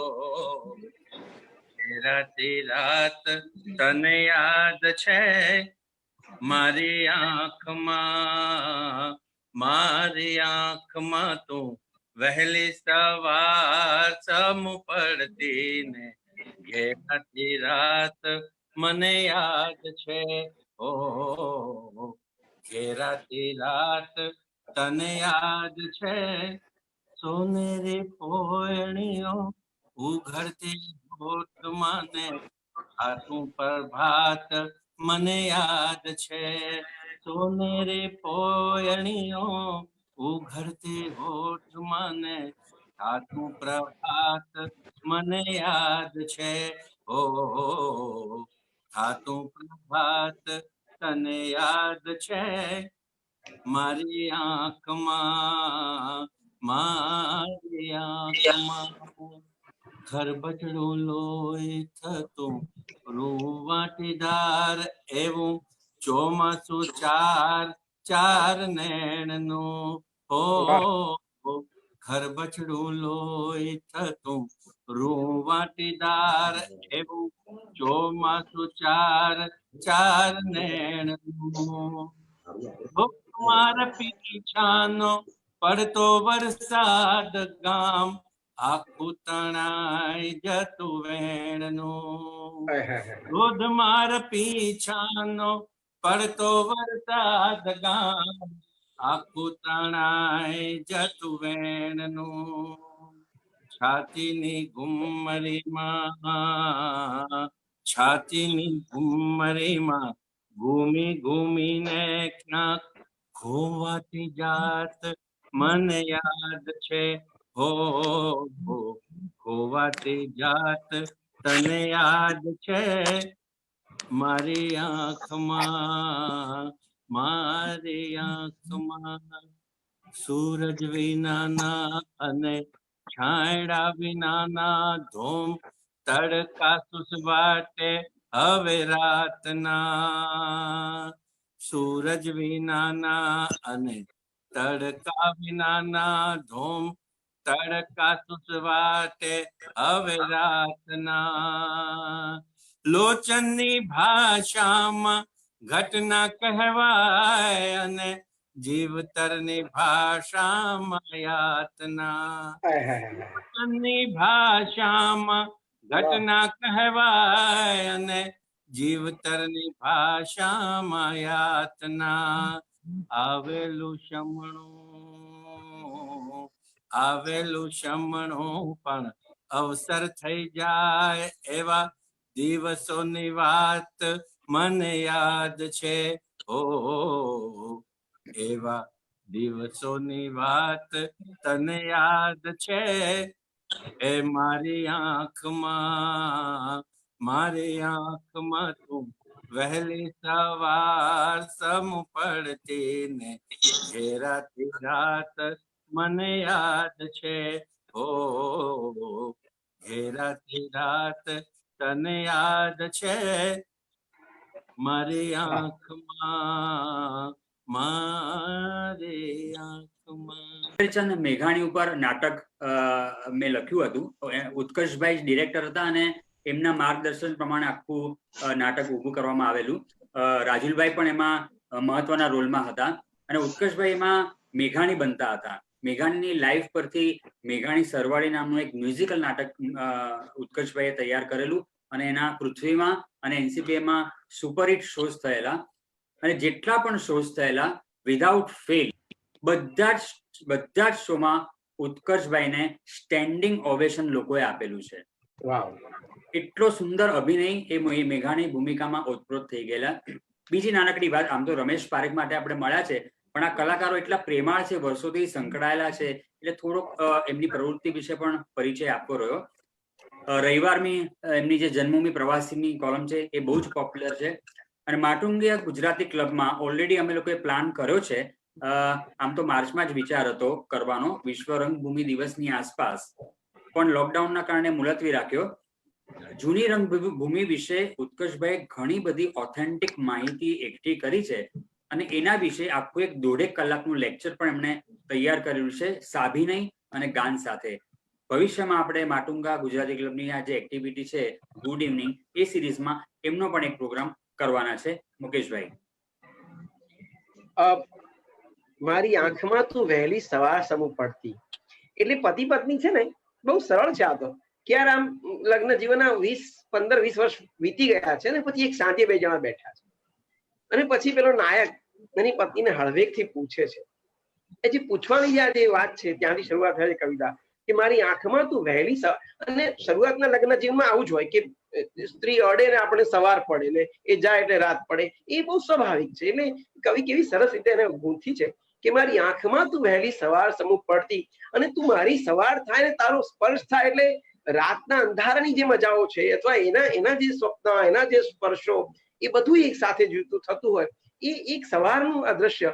ઘેરાતી રાત તને યાદ છે મારી આંખમાં તું વહેલી સવાર સમ પડતી ને ઘેરાતી રાત મને યાદ છે ઓ ઘેરાતી રાત તને યાદ છે સોનેરી પોયણીઓ ઉઘડતી હોઠમાં ને આટલું પ્રભાત મને યાદ છે સોનેરી પોયણીઓ ઉઘડતી હોઠમાં ને આટલું પ્રભાત મને યાદ છે ઓ આટલું પ્રભાત તને યાદ છે મારી આંખમાં ખરબચડું લોહી થતું રૂવાટીદાર એવું ચોમાસું ચાર નેણનું હો ખરબચડું લોહી થતું રૂવાટીદાર એવું ચોમાસું ચાર નેણનું મારા પીછાનો પડતો વરસાદ ગામ આખું તણાઈ જતું વેણનું રોજ મારા પીછાનો પડતો વરસાદ ગામ આખું તણાઈ જતું વેણનું છાતીની ગુમરીમાં ઘૂમીને ક્યાંક ખોવાતી જાત મને યાદ છે હો ખોવાતી જાત તને યાદ છે મારી આંખમાં સૂરજ વિનાના અને છાંયડા વિનાના ધૂમ તડકા સુસવાટે હવે રાતના સૂરજ વિનાના અને તડકા વિનાના ધૂમ તડકા સુસવાટે હવે રાતના લોચનની ભાષામાં ઘટના કહેવાય અને જીવતરની ભાષામાં યાતના લોચનની ભાષામાં ઘટના કહેવાય અને જીવતરની ભાષામાં યાતના આવેલું શમણું પણ અવસર થઈ જાય એવા દિવસોની વાત મને યાદ છે ઓ એવા દિવસોની વાત તને યાદ છે એ મારી આંખમાં તું વહેલી સવાર સમ પડતી ને ઘેરાતી રાત મને યાદ છે ઓ ઘેરાતી રાત તને યાદ છે મારી આંખમાં ઝવેરચંદ મેઘાણી ઉપર નાટક મેં લખ્યું હતું. ઉત્કર્ષભાઈ ડિરેક્ટર હતા અને એમના માર્ગદર્શન પ્રમાણે આખું નાટક ઊભું કરવામાં આવેલું. રાજુલભાઈ પણ એમાં મહત્વના રોલમાં હતા અને ઉત્કર્ષભાઈ એમાં મેઘાણી બનતા હતા. મેઘાણીની લાઈફ પરથી મેઘાણી સરવાળી નામનું એક મ્યુઝિકલ નાટક ઉત્કર્ષભાઈએ તૈયાર કરેલું અને એના પૃથ્વીમાં અને એનસીપીએમાં સુપરહિટ શોઝ થયેલા અને જેટલા પણ શોઝ થયેલા વિધાઉટ ફેલ બધા જ શોમાં ઉત્કર્ષભાઈને સ્ટેન્ડિંગ ઓવેશન લોકોએ આપેલું છે. વાવ. એટલો સુંદર અભિનય એ મેઘાણી ભૂમિકામાં ઓતપ્રોત થઈ ગયેલા. બીજી નાનકડી વાત, આમ તો રમેશ પારેખ માટે આપણે મળ્યા છે, પણ આ કલાકારો એટલા પ્રેમાળ છે, વર્ષોથી સંકળાયેલા છે, એટલે થોડોક એમની પ્રવૃત્તિ વિશે પણ પરિચય આપવો રહ્યો. રવિવારની એમની જે જન્મભૂમિ પ્રવાસીની કોલમ છે એ બહુ જ પોપ્યુલર છે અને માટુંગિયા ગુજરાતી ક્લબમાં ઓલરેડી અમે લોકોએ પ્લાન કર્યો છે. આમ તો માર્ચમાં જ વિચાર હતો કરવાનો, વિશ્વ રંગભૂમિ દિવસની આસપાસ, પણ લોકડાઉનના કારણે મુલતવી રાખ્યો. જૂની રંગભૂમિ વિશે ઉત્કર્ષભાઈ ઘણી બધી ઓથેન્ટિક માહિતી એકઠી કરી છે અને એના વિશે આખું એક 1.5 કલાકનું લેક્ચર પણ એમણે તૈયાર કરેલું છે સાભિનય અને ગાન સાથે. ભવિષ્યમાં આપણે માટુંગા ગુજરાતી ક્લબની આ જે એક્ટિવિટી છે ગુડ ઇવનિંગ, એ સિરીઝમાં એમનો પણ એક પ્રોગ્રામ કરવાના છે. મુકેશભાઈ, મારી આંખમાં તું વહેલી સવાર સમૂહ પડતી, એટલે પતિ પત્ની છે ને બહુ સરળ છે. આ તો ક્યારે આમ લગ્ન જીવનના 15-20 વર્ષ વીતી ગયા છે ને પછી એક સાંજે 2 જણા બેઠા છે અને પછી પેલો નાયક એની પત્નીને હળવેકથી પૂછે છે. એ જે પૂછવાની જે વાત છે ત્યાંથી શરૂઆત થાય છે કવિતા કે મારી આંખમાં તું વહેલી સવાર. અને શરૂઆતના લગ્ન જીવનમાં આવું જ હોય કે સ્ત્રી અડે ને આપણે સવાર પડે ને એ જાય એટલે રાત પડે, એ બહુ સ્વાભાવિક છે. એટલે કવિ કેવી સરસ રીતે એને ગૂંથી છે કે મારી આંખમાં તું વહેલી સવાર સમૂહ પડતી અને તું મારી સવાર થાય ને તારો સ્પર્શ થાય એટલે રાતના અંધારાની જે મજાઓ છે અથવા એના જે સ્વપ્ન, એના જે સ્પર્શો, એ બધું એક સાથે જોઈતું થતું હોય, એ એક સવારનું આ દ્રશ્ય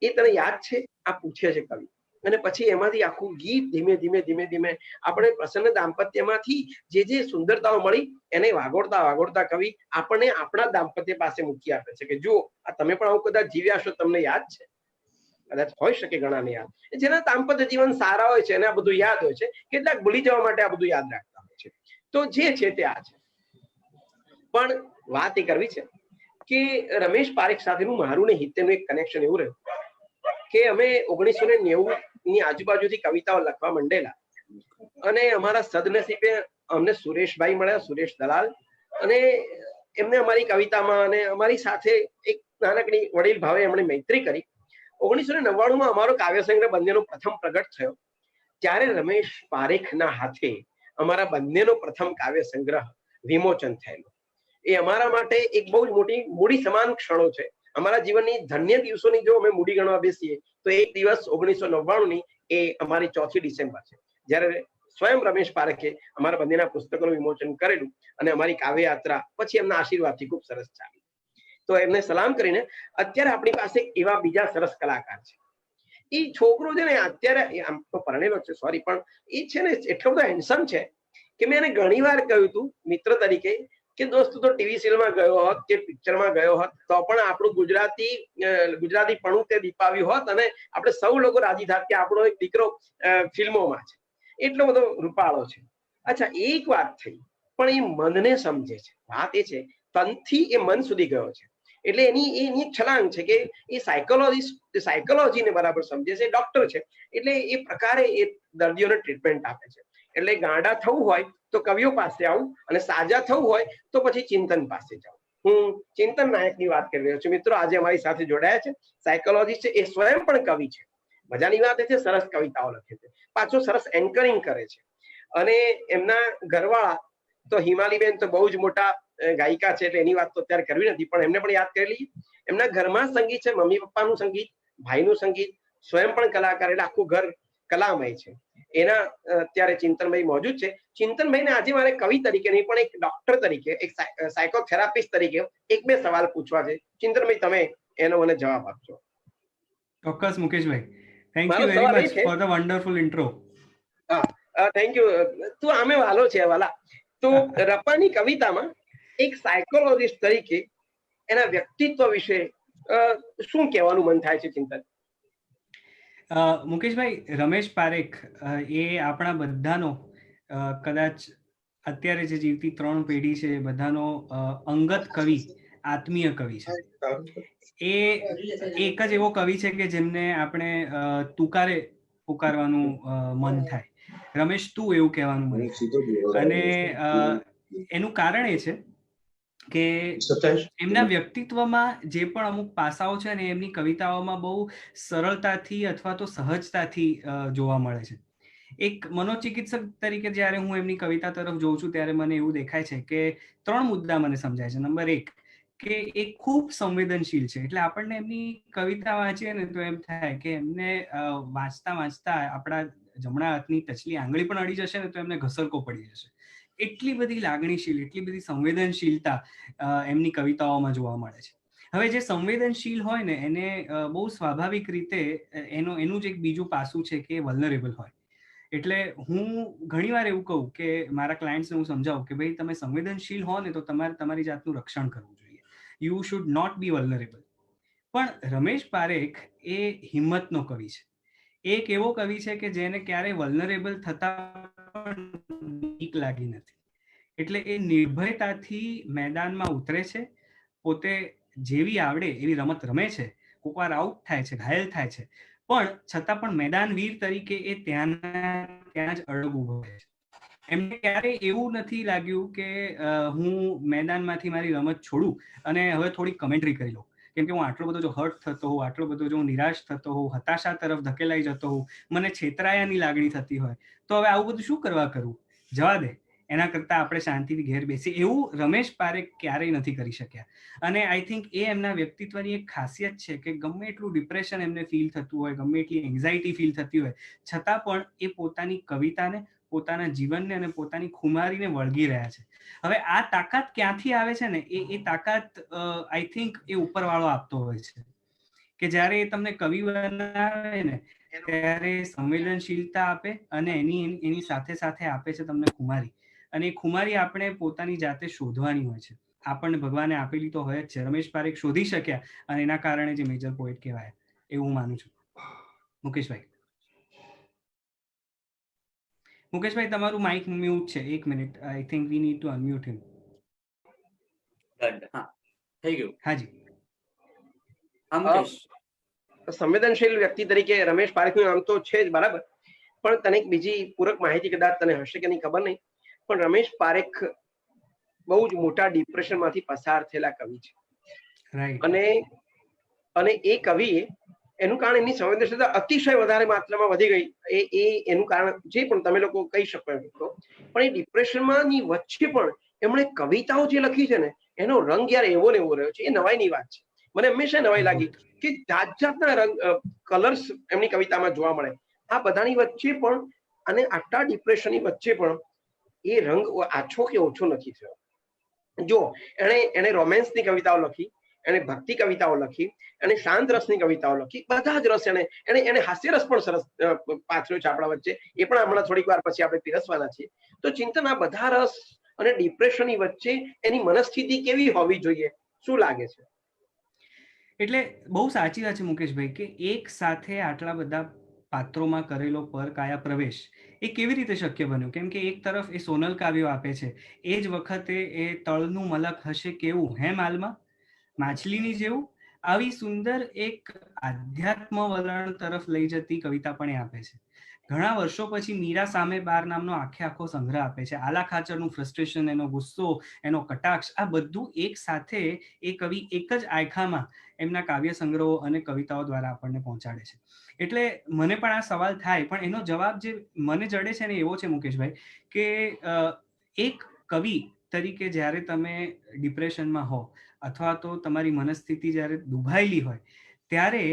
એ તને યાદ છે? આ પૂછે છે કવિ. અને પછી એમાંથી આખું ગીત ધીમે ધીમે આપણે પ્રસન્ન દાંપત્યમાંથી જે સુંદરતાઓ મળી એને વાગોળતા કવિ આપણને આપણા દાંપત્ય પાસે મૂકી આપે છે કે જુઓ, આ તમે પણ આવું કદાચ જીવ્યા છો, તમને યાદ છે. કદાચ હોઈ શકે ઘણાને યાદ, જેના દાંપત્ય જીવન સારા હોય છે એને આ બધું યાદ હોય છે, કેટલાક ભૂલી જવા માટે આ બધું યાદ રાખતા હોય છે. તો જે છે તે આ છે. પણ વાત એ કરવી છે કે રમેશ પારેખ સાથેનું મારું ને હિતેનું એક કનેક્શન એવું રહ્યું કે અમે 1990 ની આજુબાજુથી કવિતાઓ લખવા માંડેલા અને અમારા સદનસીબે અમને સુરેશભાઈ મળ્યા, સુરેશ દલાલ, અને એમને અમારી કવિતામાં અને અમારી સાથે એક નાનકડી વડીલ ભાવે એમણે મૈત્રી કરી. 1999 અમારો કાવ્ય સંગ્રહ બંનેનો પ્રથમ પ્રગટ થયો ત્યારે રમેશ પારેખના હાથે અમારા બંનેનો પ્રથમ કાવ્ય સંગ્રહ વિમોચન થયેલો. એ અમારા માટે એક બહુ જ મોટી મૂડી સમાન ક્ષણો છે. અમારા જીવનની ધન્ય દિવસોની જો અમે મૂડી ગણવા બેસીએ તો એક દિવસ 1999 એ અમારી 4મી ડિસેમ્બર છે, જ્યારે સ્વયં રમેશ પારેખે અમારા બંનેના પુસ્તકોનું વિમોચન કરેલું અને અમારી કાવ્ય યાત્રા પછી એમના આશીર્વાદથી ખૂબ સરસ ચાલી. તો એમને સલામ કરીને અત્યારે આપણી પાસે એવા બીજા સરસ કલાકાર છે. એ છોકરો છે ને અત્યારે આમ તો પરણેલો છે, સોરી, પણ એ છે ને એટલો બધો હેન્ડસમ છે કે મેં એને ઘણી વાર કહ્યું હતું મિત્ર તરીકે કે દોસ્ત તો ટીવી સિરિયલમાં ગયો હોત કે પિક્ચરમાં ગયો હોત તો પણ આપણું ગુજરાતી પણું તે દીપાવ્યું હોત અને આપણે સૌ લોકો રાજી થાત કે આપણો એક દીકરો ફિલ્મોમાં છે. એટલો બધો રૂપાળો છે. અચ્છા, એક વાત થઈ, પણ એ મનને સમજે છે. વાત એ છે તનથી એ મન સુધી ગયો છે. એટલે એની એક છલાંગ છે કે એ સાયકોલોજીને બરાબર સમજે છે, ડોક્ટર છે, એટલે એ પ્રકારે એ દર્દીઓને ટ્રીટમેન્ટ આપે છે. એટલે ગાંડા થવું હોય તો કવિઓ પાસે આવું અને સાજા થવું હોય તો પછી ચિંતન પાસે જાઉં. હું ચિંતન નાયકની વાત કરી રહ્યો છું. મિત્રો આજે અમારી સાથે જોડાયા છે સાયકોલોજીસ્ટ છે, એ સ્વયં પણ કવિ છે. મજાની વાત એ છે સરસ કવિતાઓ લખે છે, પાછું સરસ એન્કરિંગ કરે છે. અને એમના ઘરવાળા તો હિમાલીબેન તો બહુ જ મોટા ગાયિકા છે, એટલે એની વાત તો અત્યારે કરવી નથી, પણ એમને પણ યાદ કરી લઈએ. એમના ઘરમાં સંગીત છે, મમ્મી પપ્પાનું સંગીત, ભાઈનું સંગીત, સ્વયં પણ કલાકાર, એટલે આખું ઘર કલામય છે. એના અત્યારે ચિંતનભાઈ મોજૂદ છે. ચિંતનભાઈને આજે મારે કવિ તરીકે નહીં પણ એક ડોક્ટર તરીકે, એક સાયકોથેરાપિસ્ટ તરીકે 1-2 સવાલ પૂછવા છે. ચિંતનભાઈ, તમે એનો મને જવાબ આપજો. ચોક્કસ મુકેશભાઈ, thank you very much for the wonderful intro. Thank you. તું આમે વાલો છે વાલા. તો રપાની કવિતામાં એક સાયકોલોજીસ્ટ તરીકે એના વ્યક્તિત્વ વિશે શું કહેવાનું મન થાય છે ચિંતન? મુકેશભાઈ, રમેશ પારેખ એ આપણા બધાનો કદાચ અત્યારે જે જીવતી 3 પેઢી છે બધાનો અંગત કવિ, આત્મીય કવિ છે. એ એક જ એવો કવિ છે કે જેમને આપણે તુકારે પુકારવાનું મન થાય. રમેશ, તું એવું કહેવાનું મન થાય. અને એનું કારણ એ છે કે એમના વ્યક્તિત્વમાં જે પણ અમુક પાસાઓ છે ને એમની કવિતાઓમાં બહુ સરળતાથી અથવા તો સહજતાથી જોવા મળે છે. એક મનોચિકિત્સક તરીકે જ્યારે હું એમની કવિતા તરફ જોઉં છું ત્યારે મને એવું દેખાય છે કે 3 મુદ્દા મને સમજાય છે. નંબર 1 કે એ ખૂબ સંવેદનશીલ છે. એટલે આપણને એમની કવિતા વાંચીએ ને તો એમ થાય કે એમને વાંચતા આપણા જમણા હાથની ટચલી આંગળી પણ અડી જશે ને તો એમને ઘસરકો પડી જશે. એટલી બધી લાગણીશીલ, એટલી બધી સંવેદનશીલતા એમની કવિતાઓમાં જોવા મળે છે. હવે જે સંવેદનશીલ હોય ને એને બહુ સ્વાભાવિક રીતે એનું જ એક બીજું પાસું છે કે વલ્નરેબલ હોય. એટલે હું ઘણીવાર એવું કહું કે મારા ક્લાયન્ટ્સને હું સમજાવું કે ભાઈ તમે સંવેદનશીલ હો ને તો તમારે તમારી જાતનું રક્ષણ કરવું જોઈએ. You should not be vulnerable. પણ રમેશ પારેખ એ હિંમતનો કવિ છે. એક એવો કવિ છે કે જેને ક્યારેય વલ્નરેબલ થતા પણ બીક લાગી નથી. એટલે એ નિર્ભયતાથી મેદાનમાં ઉતરે છે, પોતે જેવી આવડે એવી રમત રમે છે, કોકવાર આઉટ થાય છે, ઘાયલ થાય છે, પણ છતાં પણ મેદાન વીર તરીકે એ ત્યાં જ અડગ ઉભો રહે છે. એમને ક્યારેય એવું નથી લાગ્યું કે હું મેદાનમાંથી મારી રમત છોડું અને હવે થોડી કમેન્ટ્રી કરી લઉં, કેમ કે હું આટલો બધો જો હર્ટ થતો હોઉં, આટલો બધો જો નિરાશ થતો હોઉં, હતાશા તરફ ધકેલાઈ જતો હોઉં, મને છેતરાયાની લાગણી થતી હોય તો હવે આવું બધું શું કરવા કરવું, જવા દે, એના કરતાં આપણે શાંતિથી ઘેર બેસી. એવું રમેશ પારેખ ક્યારેય નથી કરી શક્યા. અને આઈ થિંક એ એમના વ્યક્તિત્વની એક ખાસિયત છે કે ગમે એટલું ડિપ્રેશન એમને ફીલ થતું હોય, ગમે એટલી એન્ઝાઇટી ફીલ થતી હોય, છતાં પણ એ પોતાની કવિતાને, પોતાના જીવનને અને પોતાની ખુમારીને વળગી રહ્યા છે. હવે આ તાકાત ક્યાંથી આવે છે ને એ તાકાત આઈ થિંક એ ઉપરવાળો આપતો હોય છે કે જ્યારે એ તમને કવિ બનાવે ને ત્યારે સંવેદનશીલતા આપે અને એની સાથે સાથે આપે છે તમને ખુમારી. અને એ ખુમારી આપણે પોતાની જાતે શોધવાની હોય છે. આપણને ભગવાને આપેલી તો હોય જ છે. રમેશ પારેખ શોધી શક્યા અને એના કારણે જે મેજર પોએટ કહેવાય એવું હું માનું છું. મુકેશભાઈ, તમારું માઇક મ્યુટ છે. 1 minute. I think we need to unmute him. હા, થઈ ગયું. હાજી. હા મુકેશ. સંવેદનશીલ વ્યક્તિ તરીકે રમેશ પારેખનું નામ તો છે જ, બરાબર. પણ તને એક બીજી પૂરક માહિતી કદાચ તને હશે કે નહીં ખબર નહીં, પણ રમેશ પારેખ બહુ જ મોટા ડિપ્રેશનમાંથી પસાર થયેલા કવિ છે. અને એ કવિએ એનું કારણ એમની સંવેદનશીલતા અતિશય વધારે માત્રામાં વધી ગઈ. એ એનું કારણ જે પણ તમે લોકો કહી શકો એમ તો, પણ એ ડિપ્રેશનમાંની વચ્ચે પણ એમણે કવિતાઓ જે લખી છે ને એનો રંગ યાર એવો ને એવો રહ્યો છે. એ નવાઈની વાત છે. મને હંમેશા નવાઈ લાગી કે જાતના રંગ કલર્સ એમની કવિતામાં જોવા મળે. આ બધાની વચ્ચે પણ અને આટલા ડિપ્રેશનની વચ્ચે પણ એ રંગ આછો કે ઓછો નથી થયો. જો એને રોમેન્સની કવિતાઓ લખી, એને ભક્તિ કવિતાઓ લખી, એને શાંત રસની કવિતાઓ લખી, બધા જ રસ એને હાસ્ય રસ પણ સરસ પાથર્યો છે આપણા વચ્ચે. એ પણ હમણાં થોડીક વાર પછી આપણે પીરસવાના છીએ. તો ચિંતન, આ બધા રસ અને ડિપ્રેશનની વચ્ચે એની મનસ્થિતિ કેવી હોવી જોઈએ, શું લાગે છે? એટલે બહુ સાચી વાત છે મુકેશભાઈ કે એક સાથે આટલા બધા પાત્રોમાં કરેલો પરકાયા પ્રવેશ એ કેવી રીતે શક્ય બન્યો? કેમ કે એક તરફ એ સોનલ કાવ્યો આપે છે, એ જ વખતે એ તળનું મલક હશે કેવું હે માલમાં, માછલીની જેવું, આવી સુંદર એક આધ્યાત્મ વલણ તરફ લઈ જતી કવિતા પણ એ આપે છે. ઘણા વર્ષો પછી મીરા સામે બાર નામનો આખો સંગ્રહ આપે છે. આલા ખાચરનું ફ્રસ્ટ્રેશન, એનો ગુસ્સો, એનો કટાક્ષ, આ બધું એક સાથે એ કવિ એક જ આયખામાં એમના કાવ્ય સંગ્રહો અને કવિતાઓ દ્વારા આપણને પહોંચાડે છે. એટલે મને પણ આ સવાલ થાય, પણ એનો જવાબ જે મને જડે છે ને એવો છે મુકેશભાઈ કે એક કવિ તરીકે જ્યારે તમે ડિપ્રેશનમાં હો અથવા તો તમારી મનસ્થિતિ જ્યારે દુભાયેલી હોય ત્યારે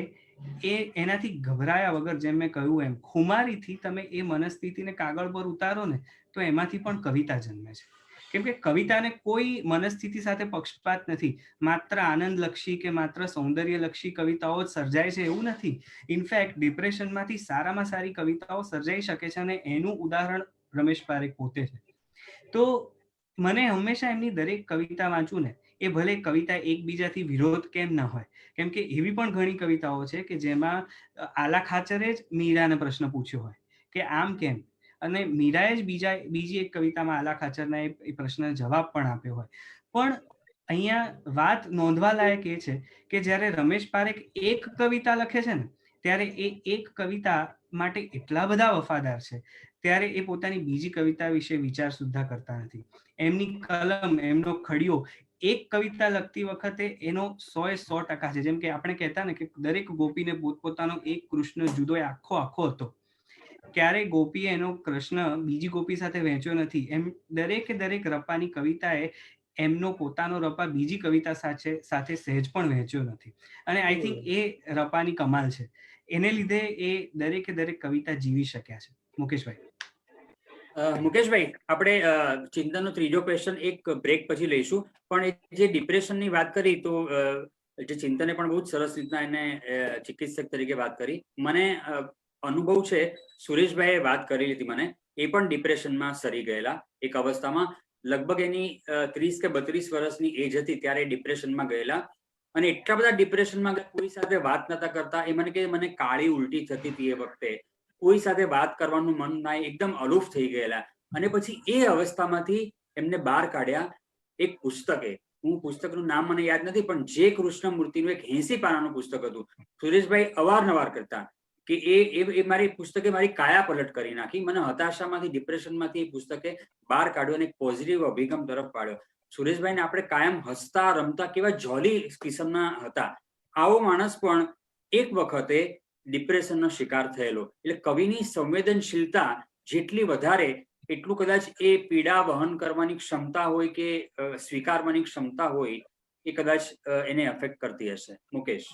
એનાથી ગભરાયા વગર, જેમ મેં કહ્યું એમ, ખુમારીથી તમે એ મનસ્થિતિને કાગળ પર ઉતારો ને તો એમાંથી પણ કવિતા જન્મે છે. કેમ કે કવિતાને કોઈ મનસ્થિતિ સાથે પક્ષપાત નથી. માત્ર આનંદલક્ષી કે માત્ર સૌંદર્યલક્ષી કવિતાઓ જ સર્જાય છે એવું નથી. ઇનફેક્ટ ડિપ્રેશનમાંથી સારામાં સારી કવિતાઓ સર્જાઈ શકે છે અને એનું ઉદાહરણ રમેશ પારેખ પોતે છે. તો મને હંમેશા એમની દરેક કવિતા વાંચું ને, એ ભલે કવિતા એકબીજાથી વિરોધ કેમ ના હોય, કેમ કે એવી પણ ઘણી કવિતાઓ છે કે જેમાં આલા ખાચરે જ મીરાને પ્રશ્ન પૂછ્યો હોય કે આમ કેમ, અને મીરાએ જ બીજી એક કવિતામાં આલા ખાચરના એ પ્રશ્નનો જવાબ પણ આપ્યો હોય. પણ અહીંયા વાત નોંધવા લાયક એ છે કે જ્યારે રમેશ પારેખ એક કવિતા લખે છે ને ત્યારે એ એક કવિતા માટે એટલા બધા વફાદાર છે ત્યારે એ પોતાની બીજી કવિતા વિશે વિચાર સુદ્ધા કરતા નથી. એમની કલમ, એમનો ખડિયો એક કવિતા લખતી વખતે એનો 100% છે. જેમ કે આપણે કહેતા ને કે દરેક ગોપીને પોતપોતાનો એક કૃષ્ણ જુદો આખો હતો. ક્યારે ગોપીએ એનો કૃષ્ણ બીજી ગોપી સાથે વહેંચ્યો નથી. એમ દરેક રપાની કવિતાએ એમનો પોતાનો રપા બીજી કવિતા સાથે સહેજ પણ વહેંચ્યો નથી. અને આઈ થિંક એ રપાની કમાલ છે. એને લીધે એ દરેક કવિતા જીવી શક્યા છે. મુકેશભાઈ. મુકેશભાઈ, આપણે ચિંતનનો ત્રીજો ક્વેશ્ચન એક બ્રેક પછી લઈશું, પણ જે ડિપ્રેશનની વાત કરી તો જે ચિંતને પણ બહુ જ સરસ રીતના એને ચિકિત્સક તરીકે વાત કરી. મને અનુભવ છે, સુરેશભાઈએ વાત કરી લીધી મને, એ પણ ડિપ્રેશનમાં સરી ગયેલા એક અવસ્થામાં. લગભગ એની 30 કે 32 વર્ષની એજ હતી ત્યારે ડિપ્રેશનમાં ગયેલા, અને એટલા બધા ડિપ્રેશનમાં કોઈ સાથે વાત નતા કરતા. એ મને કે મને કાળી ઉલટી થતી હતી એ વખતે, કોઈ સાથે વાત કરવાનું મન ના, એકદમ અલુફ થઈ ગયેલા. અને પછી એ અવસ્થામાંથી એમને બહાર કાઢ્યા એક પુસ્તકે. હું પુસ્તકનું નામ મને યાદ નથી, પણ જે કૃષ્ણમૂર્તિનું એક 80 પાનાનું પુસ્તક હતું. સુરેશભાઈ અવારનવાર કરતા કે એ મારી પુસ્તકે મારી કાયા પલટ કરી નાખી. મને હતાશામાંથી, ડિપ્રેશનમાંથી એ પુસ્તકે બહાર કાઢ્યો અને એક પોઝિટિવ અભિગમ તરફ પાડ્યો. સુરેશભાઈને આપણે કાયમ હસતા રમતા, કેવા જોલી કિસ્મના હતા. આવો માણસ પણ એક વખતે ડિપ્રેશનનો શિકાર થયેલો. એટલે કવિની સંવેદનશીલતા જેટલી વધારે એટલું કદાચ એ પીડા વહન કરવાની ક્ષમતા હોય કે સ્વીકારવાની ક્ષમતા હોય એ કદાચ એને અફેક્ટ કરતી હશે. મુકેશ.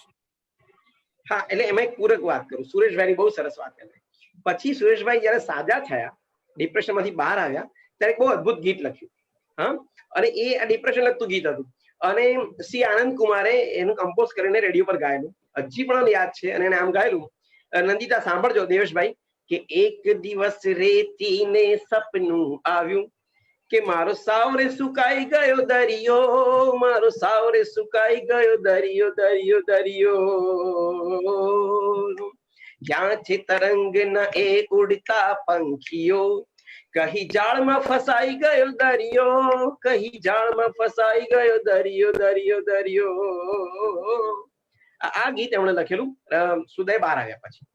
હા, એટલે એમાં એક પૂરક વાત કરું. સુરેશભાઈની બહુ સરસ વાત કરી. પછી સુરેશભાઈ જયારે સાજા થયા, ડિપ્રેશન માંથી બહાર આવ્યા, ત્યારે બહુ અદભુત ગીત લખ્યું. હા, અને એ આ ડિપ્રેશન લગતું ગીત હતું. અને સી આનંદ કુમારે એનું કમ્પોઝ કરીને રેડિયો પર ગાયેલું, હજી પણ યાદ છે. અને એને આમ ગાયેલું, નંદિતા સાંભળજો દેવેશભાઈ, કે એક દિવસ રેતીને સપનું આવ્યું કે મારો સાવરે સુકાઈ ગયો દરિયો, મારો સાવરે સુકાઈ ગયો દરિયો, દરિયો દરિયો, ક્યાં છે તરંગ ના એ ઉડતા પંખીઓ, કહી જાળમાં ફસાઈ ગયો દરિયો, કહી જાળમાં ફસાઈ ગયો દરિયો, દરિયો દરિયો. આ ગીત એમણે લખેલું સુદય બહાર આવ્યા પછી.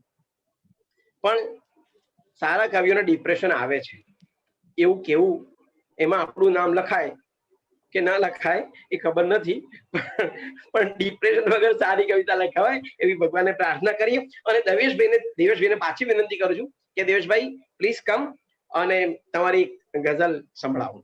પણ સારા કવિઓને ડિપ્રેશન આવે છે એવું કેવું, એમાં આપણું નામ લખાય કે ના લખાય એ ખબર નથી, પણ ડિપ્રેશન વગર સારી કવિતા લખાવાય એવી ભગવાનને પ્રાર્થના કરીએ. અને દેવેશભાઈને પાછી વિનંતી કરું છું કે દેવેશભાઈ પ્લીઝ કમ અને તમારી ગઝલ સંભળાવો.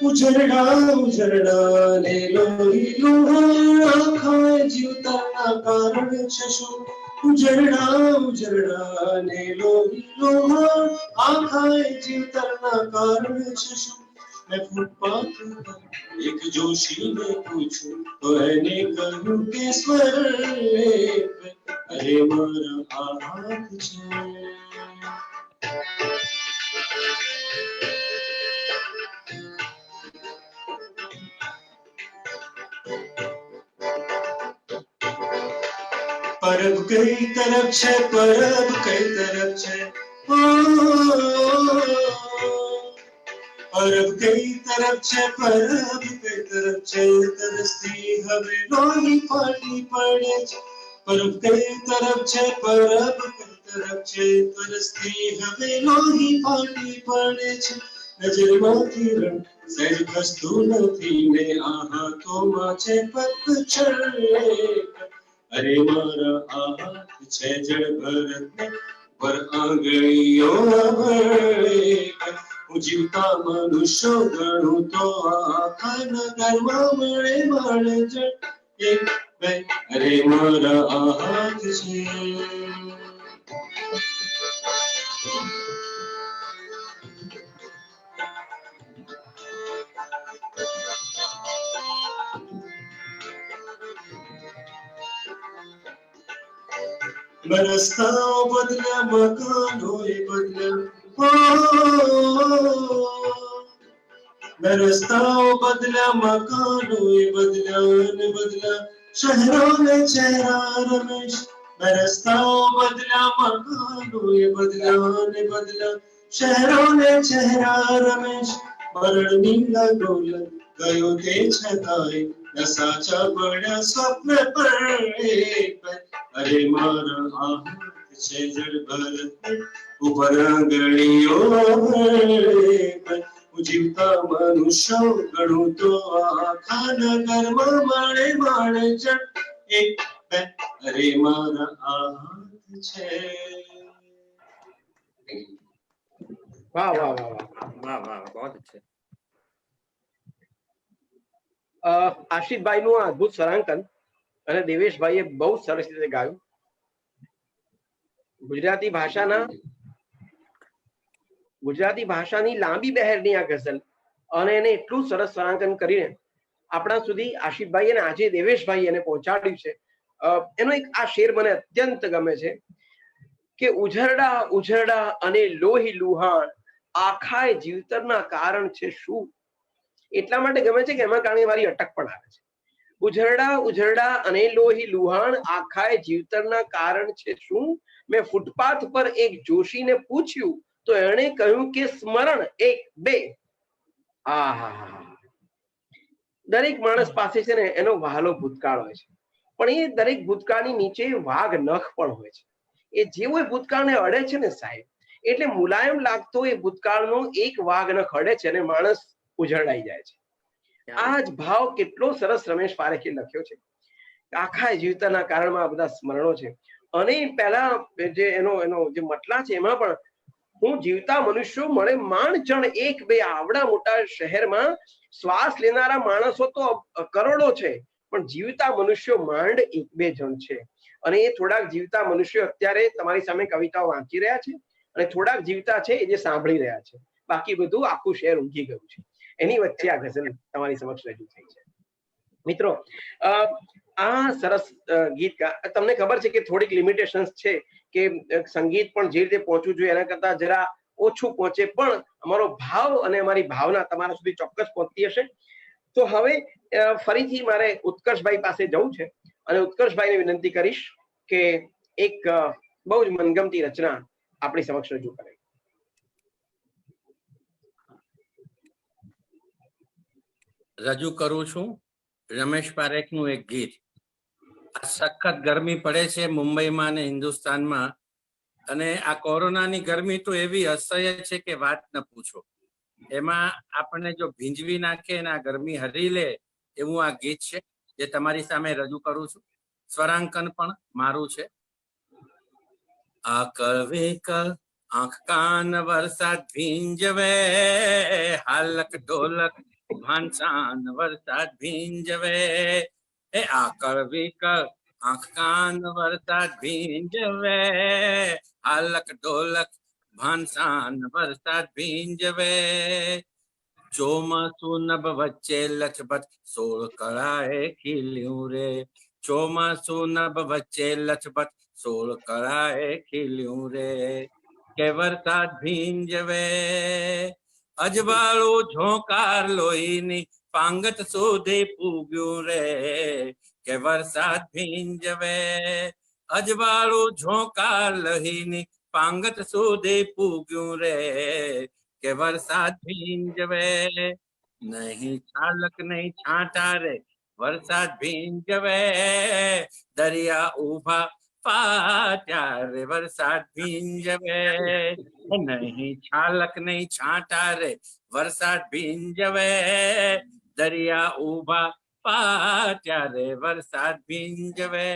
ઉજરડા ઉજરડા ને લોહી લોહા આખાય જીવતાના કારણ છે શું? ઉજરડા ઉજરડા ને લોહી લોહા આખાય જીવતાના કારણ છે શું? मैं फुटपाथ पर एक जोशी ने पूछूं तो એને કહ્યું કે સ્વર અરે મારા હાથ છે. परब कई तरफ છે, પરબ કઈ તરફ છે, પરબ કઈ તરફ છે, પરબ કઈ તરફ છે, તરસતી હવે લોહી ફાટી પડે છે. પરબ કઈ તરફ છે, પરબ કઈ તરફ છે, તરસતી હવે લોહી ફાટી પડે છે. નજરમાં કિરણ સહેજ ખસતું નથી ને આ હાથોમાં છે પતછડ. અરે મારા હાથ છે જળ ભરતને પર આંગળીઓ ભળે. હું જીવતા મનુષ્યો ગણું તો આખા નગરમાં મળે મળે જળ એક બે. અરે મારા હાથ છે. રસ્તાઓ બદલ્યા, મકાનોએ બદલ્યા, રસ્તાઓ બદલ્યા, મકાનોએ બદલ્યા, ને બદલ્યા શહેરોને ચહેરા રમેશ. રસ્તાઓ બદલ્યા, મકાનોએ બદલ્યા ને બદલ્યા, શહેરોને ચહેરા રમેશ, મરણની ડોલ ગયો તે છતાંય ન સાચા પડ્યા સ્વપ્ન પર. અરે મારા હાથ છે જળ ભરત ઉપર આંગળીઓ, હું જીવતા મનુષ્યો ગણું તો આખા નગરમાં માણે માણે જળ એક બે. અરે મારા હાથ છે. વાહ વાહ વાહ વાહ. વાહ વાહ, બહુ અચ્છે. આશિષભાઈ નું આ અદભુત સરાંકન અને દેવેશભાઈએ બહુ સરસ રીતે ગાયું. ગુજરાતી ભાષાની લાંબી બહેરની આ ગઝલ અને એને એટલું સરસ સરાંકન કરીને આપણા સુધી આશિષભાઈ અને આજે દેવેશભાઈ એને પહોંચાડ્યું છે. એનો એક આ શેર મને અત્યંત ગમે છે કે ઉઝરડા ઉઝરડા અને લોહી લુહાણ, આખાય જીવતરના કારણ છે શું. એટલા માટે ગમે છે કે એમાં કારણે મારી અટક પણ આવે છે. ઉઝરડા ઉઝરડા અને લોહી લુહાણ, આખાય જીવતરના કારણ છે શું. મેં ફૂટપાથ પર એક જોશીને પૂછ્યું તો એણે કહ્યું કે સ્મરણ એક બે. દરેક માણસ પાસે છે ને એનો વહાલો ભૂતકાળ હોય છે, પણ એ દરેક ભૂતકાળની નીચે વાઘ નખ પણ હોય છે. એ જેવો એ ભૂતકાળને અડે છે ને સાહેબ, એટલે મુલાયમ લાગતો એ ભૂતકાળનો એક વાઘ નખ અડે છે અને માણસ ઉઝરડાઈ જાય છે. આ જ ભાવ કેટલો સરસ રમેશ પારેખે લખ્યો છે. આખા જીવતાના કારણમાં આ બધા સ્મરણો છે. અને પહેલા જે એનો જે મટલા છે એમાં પણ હું જીવતા મનુષ્યો મળે માંડ એક બે. આવડા મોટા શહેરમાં શ્વાસ લેનારા માણસો તો કરોડો છે, પણ જીવતા મનુષ્યો માંડ એક બે જણ છે. અને એ થોડાક જીવતા મનુષ્યો અત્યારે તમારી સામે કવિતાઓ વાંચી રહ્યા છે અને થોડાક જીવતા છે એ જે સાંભળી રહ્યા છે. બાકી બધું આખું શહેર ઊંઘી ગયું છે. એની વચ્ચે આ ગઝલ તમારી સમક્ષ રજૂ થઈ છે. મિત્રો, આ સરસ ગીત તમને ખબર છે કે થોડીક લિમિટેશન્સ છે કે સંગીત પણ જે રીતે પહોંચવું જોઈએ એના કરતા જરા ઓછું પહોંચે, પણ અમારો ભાવ અને અમારી ભાવના તમારા સુધી ચોક્કસ પહોંચતી હશે. તો હવે ફરીથી મારે ઉત્કર્ષભાઈ પાસે જવું છે અને ઉત્કર્ષભાઈને વિનંતી કરીશ કે એક બહુ જ મનગમતી રચના આપણી સમક્ષ રજૂ કરે. રજૂ કરું છું રમેશ પારેખનું એક ગીત. આ સખત ગરમી પડે છે મુંબઈમાં અને હિન્દુસ્તાનમાં, અને આ કોરોનાની ગરમી તો એવી અસહ્ય છે કે વાત ન પૂછો. એમાં આપણને જો ભીંજવી નાખે અને આ ગરમી હરી લે એવું આ ગીત છે જે તમારી સામે રજૂ કરું છું. સ્વરાંકન પણ મારું છે. આ કવે કલ આંખ કાન વરસાદ ભીંજવે, હાલક ઢોલક ભાનસાન વરસાદ ભીંજવે. એ આ કળવી કર આંખ કાન વરસાદ ભીંજવે, હાલક ઢોલક ભાનસાન વરસાદ ભીંજવે. ચોમાસું નભ વચ્ચે લથબથ સોળ કળાએ ખીલ્યું રે, ચોમાસું નભ વચ્ચે લથબથ સોળ કળાએ ખીલ્યું રે. કે વરસાદ ભીંજવે, અજવાળું ઝોંકાર લોહીની પાંગત સુધી પૂગ્યું રે. કે વરસાદ ભીંજવે, અજવાળું ઝોંકાર લોહીની પાંગત સુધી પૂગ્યું રે. કે વરસાદ ભીંજવે, નહીં ચાલક નહીં છાંટા રે વરસાદ ભીંજવે. દરિયા ઉભા પાટ્યા રે વરસાદ ભીંજવે, નહીં છાલક નહીં છાંટા રે વરસાદ ભીંજવે. દરિયા ઉભા પાટ્યા રે વરસાદ ભીંજવે.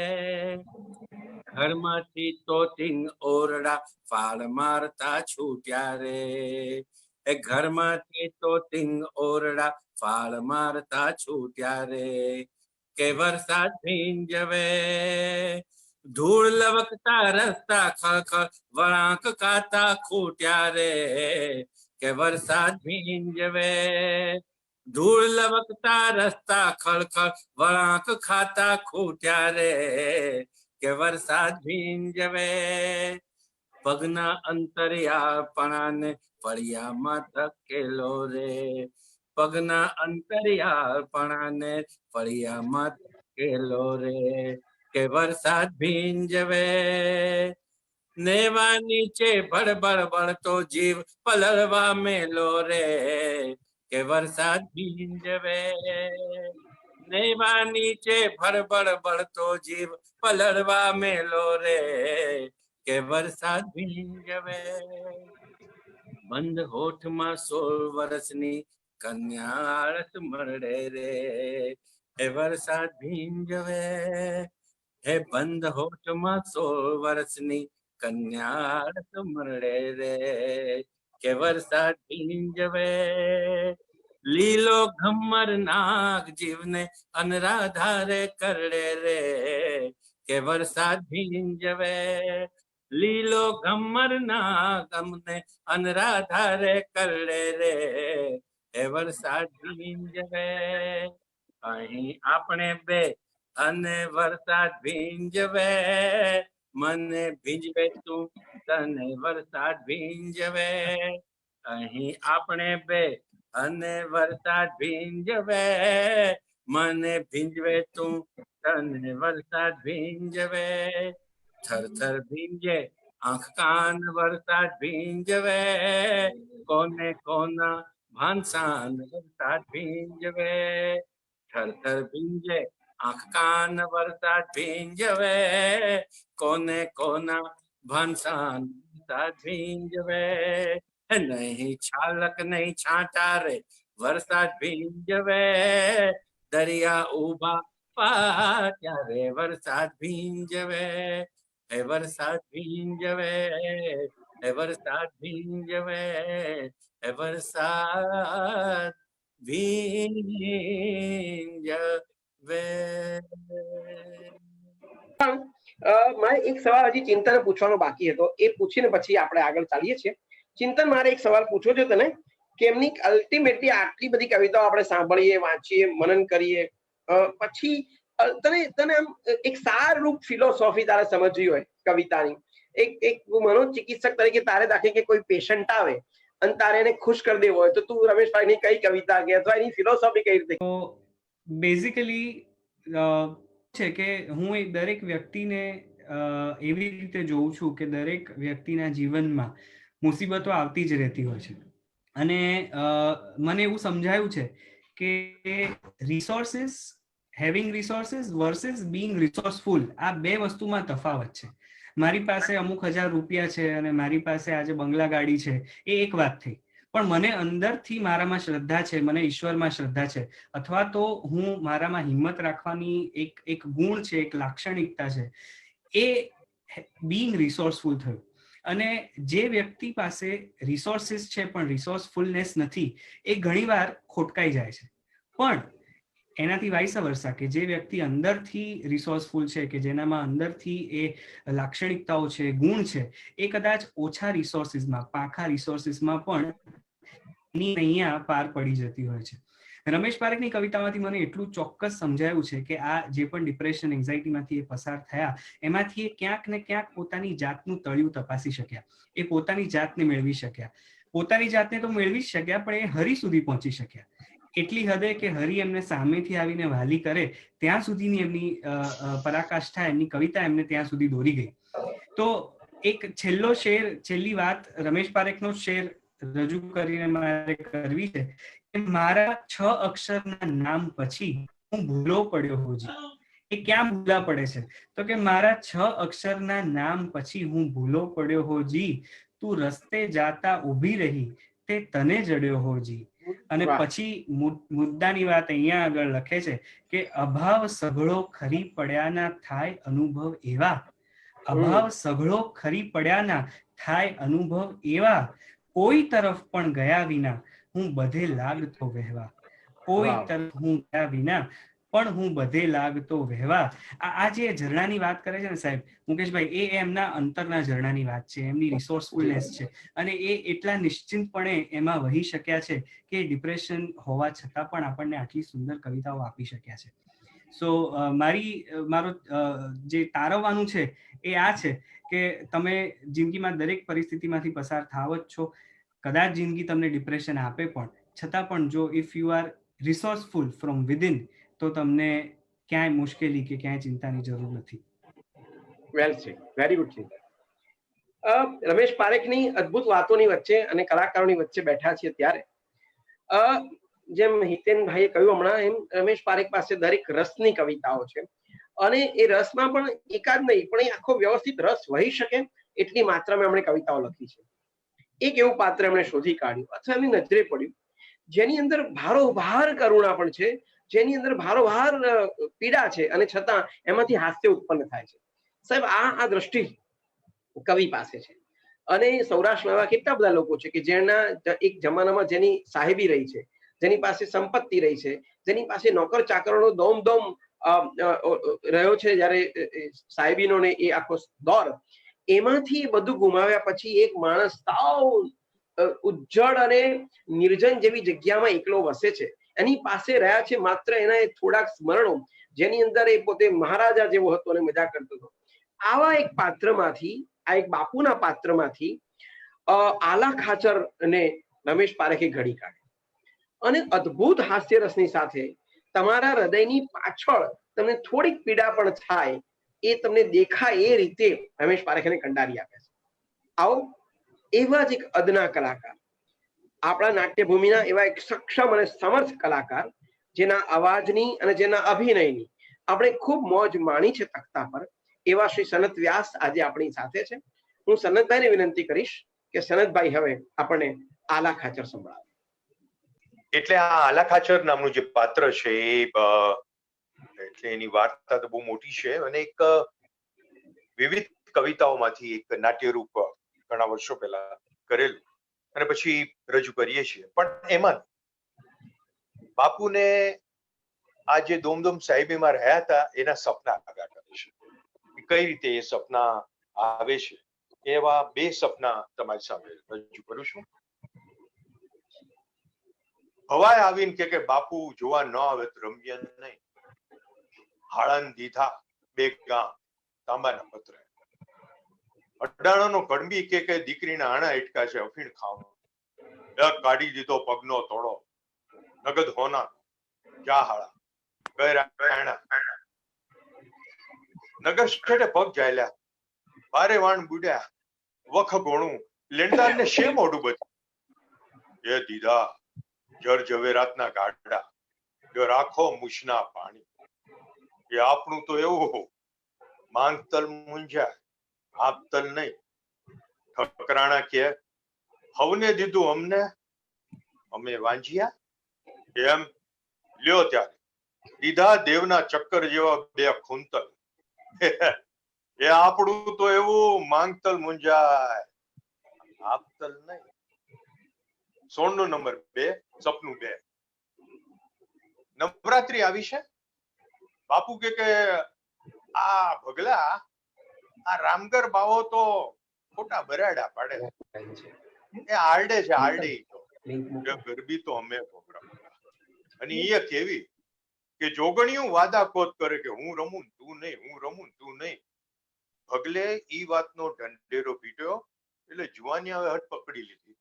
ઘરમાંથી તોતિંગ ઓરડા ફાળ મારતા છૂટ્યા રે, એ ઘરમાંથી તોતિંગ ઓરડા ફાળ મારતા છૂટ્યા રે. કે વરસાદ ભીંજવે, ધૂળ લવકતા રસ્તા ખળખળ વળાંક ખાતા ખૂટ્યા રે. કે વરસાદ ભીંજવે, ધૂળ લવકતા રસ્તા ખળખળ વળાંક ખાતા ખૂટ્યા રે. કે વરસાદ ભીંજવે, પગના અંતરિયાળપણાને ફળિયામાં ધકેલો રે. પગના અંતરિયાળપણાને ફળિયામાં ધકેલો રે. કે વરસાદ ભીંજવે. નેવા નીચે ભડબડ બળતો જીવ પલળવા મેલો રે, કે વરસાદ ભીંજવે. નેવા નીચે ભડબડ બળતો જીવ પલળવા મેલો રે, કે વરસાદ ભીંજવે. બંધ હોઠમાં 16 વર્ષની કન્યા આળસ મરડે રે, હે વરસાદ ભીંજવે. હે બંધ હોઠમાં 16 વર્ષની કન્યા આળસ મરડે રે, કે વરસાદ ભીંજવે. લીલો ઘમર નાગ જીવને અનરાધારે કરડે રે, કે વરસાદ ભીંજવે. લીલો ઘમર નાગ અમને અનરાધારે કરડે રે, હે વરસાદ ભીંજવે. અહીં આપણે બે અને વરસાદ ભીંજવે, મને ભીંજવે તું તને વરસાદ ભીંજવે. અહીં આપણે બે અને વરસાદ ભીંજવે, મને ભીંજવે તું તને વરસાદ ભીંજવે. થરથર ભીંજે આંખ કાન વરસાદ ભીંજવે, કોને કોના ભાનસાન વરસાદ ભીંજવે. થરથર ભીંજે આંખ કાન વરસાદ ભીંજવે, કોને કોના ભાનસાન વરસાદ ભીંજવે. નહીં છાલક નહીં છાંટા રે વરસાદ ભીંજવે, દરિયા ઉભા પાટ્યા રે વરસાદ ભીંજવે, હે વરસાદ ભીંજવે. હે વરસાદ ભીંજવે, હે વરસાદ ભીંજવે. મારે એક સવાલ હજી ચિંતન પૂછવાનો બાકી હતો, એ પૂછીને પછી આપણે આગળ ચાલીએ છીએ. ચિંતન, મારે એક સવાલ પૂછવો છે તને કે એમની અલ્ટિમેટલી આટલી બધી કવિતાઓ આપણે સાંભળીએ, વાંચીએ, મનન કરીએ, પછી તને આમ એક સારરૂપ ફિલોસોફી તારે સમજવી હોય કવિતાની, એક મનોચિકિત્સક તરીકે તારે દાખલે કે કોઈ પેશન્ટ આવે અને તારે એને ખુશ કરી દેવો હોય તો તું રમેશભાઈની કઈ કવિતા કે અથવા એની ફિલોસોફી કઈ રીતે? તો બેઝિકલી છે કે હું એ દરેક વ્યક્તિને એવી રીતે જોઉં છું કે દરેક વ્યક્તિના જીવનમાં મુસીબતો આવતી જ રહેતી હોય છે, અને મને એવું સમજાયું છે કે resources, having resources versus being resourceful, આ બે વસ્તુમાં તફાવત છે. મારી પાસે અમુક હજાર રૂપિયા છે અને મારી પાસે આજે બંગલા ગાડી છે, એ એક વાત થઈ, પણ મને અંદરથી મારામાં શ્રદ્ધા છે, મને ઈશ્વરમાં શ્રદ્ધા છે, અથવા તો હું મારામાં હિંમત રાખવાની એક ગુણ છે, એક લાક્ષણિકતા છે, એ બીંગ રિસોર્સફુલ થયું. અને જે વ્યક્તિ પાસે રિસોર્સિસ છે પણ રિસોર્સફુલનેસ નથી, એ ઘણીવાર ખોટકાઈ જાય છે. પણ એનાથી વાઇસ વર્સા, કે જે વ્યક્તિ અંદરથી રિસોર્સફુલ છે, કે જેનામાં અંદરથી એ લાક્ષણિકતાઓ છે, ગુણ છે, એ કદાચ ઓછા રિસોર્સિસમાં, પાખા રિસોર્સિસમાં પણ અહીંયા પાર પડી જતી હોય છે. રમેશ પારેખની કવિતામાંથી મને એટલું ચોક્કસ સમજાયું છે કે આ જે પણ ડિપ્રેશન, એન્ઝાઇટીમાંથી એ પસાર થયા, એમાંથી એ ક્યાંક ને ક્યાંક પોતાની જાતનું તળિયું તપાસી શક્યા, એ પોતાની જાતને મેળવી શક્યા. પોતાની જાતને તો મેળવી જ શક્યા, પણ એ હરિ સુધી પહોંચી શક્યા એટલી હદે કે હરિ એમને સામેથી આવીને વાલી કરે ત્યાં સુધીની એમની પરાકાષ્ઠા, એમની કવિતા એમને ત્યાં સુધી દોરી ગઈ. તો એક છેલ્લો શેર, છેલ્લી વાત રમેશ પારેખનો શેર રજૂ કરીને મારે કરવી છે કે મારા 6 અક્ષરના નામ પછી હું ભૂલો પડ્યો હોજી. એ ક્યાં ભૂલા પડે છે? તો કે મારા 6 અક્ષરના નામ પછી હું ભૂલો પડ્યો હોજી, તું રસ્તે જાતા ઊભી રહી તે તને જડ્યો હોજી. અને પછી મુદ્દાની વાત અહીંયા આગળ લખે છે કે અભાવ સઘળો ખરી પડ્યાના થાય અનુભવ એવા, અભાવ સઘળો ખરી પડ્યાના થાય અનુભવ એવા, કોઈ તરફ પણ ગયા વિના હું બધે લાગતો વહેવા, કોઈ તરફ હું ગયા વિના પણ હું બધે લાગતો વહેવા. આ જે ઝરણાની વાત કરે છે ને સાહેબ મુકેશભાઈ, એ એમના અંતરના ઝરણાની વાત છે, એમની રિસોર્સફુલનેસ છે, અને એ એટલા નિશ્ચિંતપણે એમાં વહી શક્યા છે કે ડિપ્રેશન હોવા છતાં પણ આપણને આટલી સુંદર કવિતાઓ આપી શક્યા છે. સો મારો જે તારવવાનું છે એ આ છે કે તમે જિંદગીમાં દરેક પરિસ્થિતિમાંથી પસાર થાવ જ છો. કદાચ જિંદગી તમને ડિપ્રેશન આપે પણ છતાં પણ જો if you are resourceful from within, તો તમને ક્યાંય મુશ્કેલી કે ક્યાંય ચિંતાની જરૂર નથી. વેલ છે, વેરી ગુડ છે. રમેશ પારેખની અદ્ભુત વાતોની વચ્ચે અને કલાકારોની વચ્ચે બેઠા છીએ ત્યારે જેમ હિતેનભાઈએ કહ્યું હમણાં, એમ રમેશ પારેખ પાસે દરેક રસની કવિતાઓ છે અને એ રસમાં પણ એકાદ નહીં પણ એ આખો વ્યવસ્થિત રસ વહી શકે એટલી માત્રામાં એમણે કવિતાઓ લખી છે. એક એવું પાત્ર એમણે શોધી કાઢ્યું અથવા એમની નજરે પડ્યું જેની અંદર ભારોભાર કરુણા પણ છે, જેની અંદર ભારોભાર પીડા છે અને છતાં એમાંથી હાસ્ય ઉત્પન્ન થાય છે. સાહેબ, આ દ્રષ્ટિ કવિ પાસે છે અને સૌરાષ્ટ્રમાં એવા કેટલા બધા લોકો છે કે જેના એક જમાનામાં જેની સાહેબી રહી છે, જેની પાસે સંપત્તિ રહી છે, જેની પાસે નોકર ચાકરોનો દોમ રહ્યો છે, જ્યારે સાહેબીનો ને એ આખો દોર, એમાંથી બધું ગુમાવ્યા પછી એક માણસ સાવ ઉજ્જડ અને નિર્જન જેવી જગ્યામાં એકલો વસે છે. એની પાસે રહ્યા છે માત્ર એના થોડાક સ્મરણો, જેની અંદર એ પોતે મહારાજા જેવો હતો અને મજા કરતો હતો. આવા એક પાત્રમાંથી, આ એક બાપુના પાત્રમાંથી આલા ખાચરને રમેશ પારેખે ઘડી કાઢે અને અદ્ભુત હાસ્યરસની સાથે તમારા હૃદયની પાછળ તમને થોડીક પીડા પણ થાય એ તમને દેખાય એ રીતે રમેશ પારેખને કંડારી આપે છે. આવો એવા જ એક અદના કલાકાર, આપણા નાટ્યભૂમિના એવા એક સક્ષમ અને સમર્થ કલાકાર, જેના અવાજની અને જેના અભિનયની આપણે ખૂબ મોજ માણી છે તખ્તા પર, એવા શ્રી સનત વ્યાસ આજે આપણી સાથે છે. હું સનતભાઈને વિનંતી કરીશ કે સનતભાઈ હવે આપણને આલા ખાચર સંભળાવે. એટલે આ આલા ખાચર નામનું જે પાત્ર છે એ એટલે એની વાર્તા તો બહુ મોટી છે અને એક વિવિધ કવિતાઓમાંથી એક નાટ્યરૂપ ઘણા વર્ષો પહેલા કરેલું અને પછી રજૂ કરીએ છીએ. પણ એમાં બાપુને આ જે દોમદોમ સાહેબીમાં રહ્યા હતા એના સપના આગળ કરે છે. કઈ રીતે એ સપના આવે છે એવા બે સપના તમારી સામે રજૂ કરું છું. હવાય આવીને કે બાપુ જોવા ન આવે તો રમ્ય નહીં, હાળન દીધા બે ગામ તાંબાના પત્રે, અડાણાનો કડબી કે દીકરીના આણા એટકા છે અફીણ ખાવાનો, કાઢી દીધો પગનો તોડો, નગદ હોના ક્યાં હાળા ગયરા નગર શેઠે પગ જાયલ્યા, બારે વાણ બુડ્યા, વખ ગોણું લેણદાર ને શે મોઢું બચ્યું, એ દીધા જર ઝવેરાતના ગાડા, જો રાખો મુશના પાણી. એ આપણું તો એવું માંગતલ મુંજાય, આપતલ નહીં. ઠકરાણા કે હવને દીધું અમને, અમે વાંજ્યા એમ લ્યો ત્યારે દીધા દેવના ચક્કર જેવા બે ખૂંતલ. એ આપણું તો એવું માંગતલ મુંજાય, આપતલ નહીં. 16 નંબર 2, સપનું 2. નવરાત્રી આવી છે. બાપુ કે આ ભગલા આ રામગર બાવો તો ખોટા બરાડા પાડે, એ આરડે છે, આરડે તો ગરબી તો અમે પ્રોગ્રામ અને એ કેવી કે જોગણીયું વાદા કોત કરે કે હું રમું તું નહીં, હું રમું તું નહીં. ભગલે ઈ વાતનો ઢંઢેરો પીટ્યો એટલે જુવાની હવે હટ પકડી લીધી.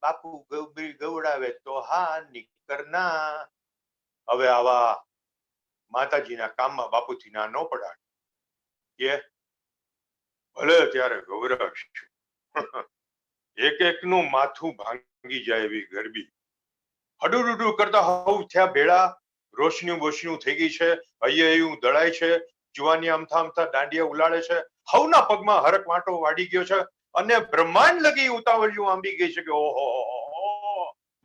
બાપુ ગવડાવે તો હા નીકરના. હવે આવા માતાજીના કામમાં બાપુથી ના ન પડાય કે ભલે ત્યારે ગૌરવ એક એકનું માથું ભાંગી જાય એવી ગરબી. હડુડુડુ કરતા હવ થયા ભેળા, રોશનિયું બોશનિયું થઈ ગઈ છે, હૈયું દળાય છે, જુવાની આમથા આમથા દાંડિયા ઉલાડે છે, હવના પગમાં હરક વાંટો વાડી ગયો છે અને બ્રહ્માંડ લગી ઉતાવળિયું આંબી ગઈ છે કે ઓહો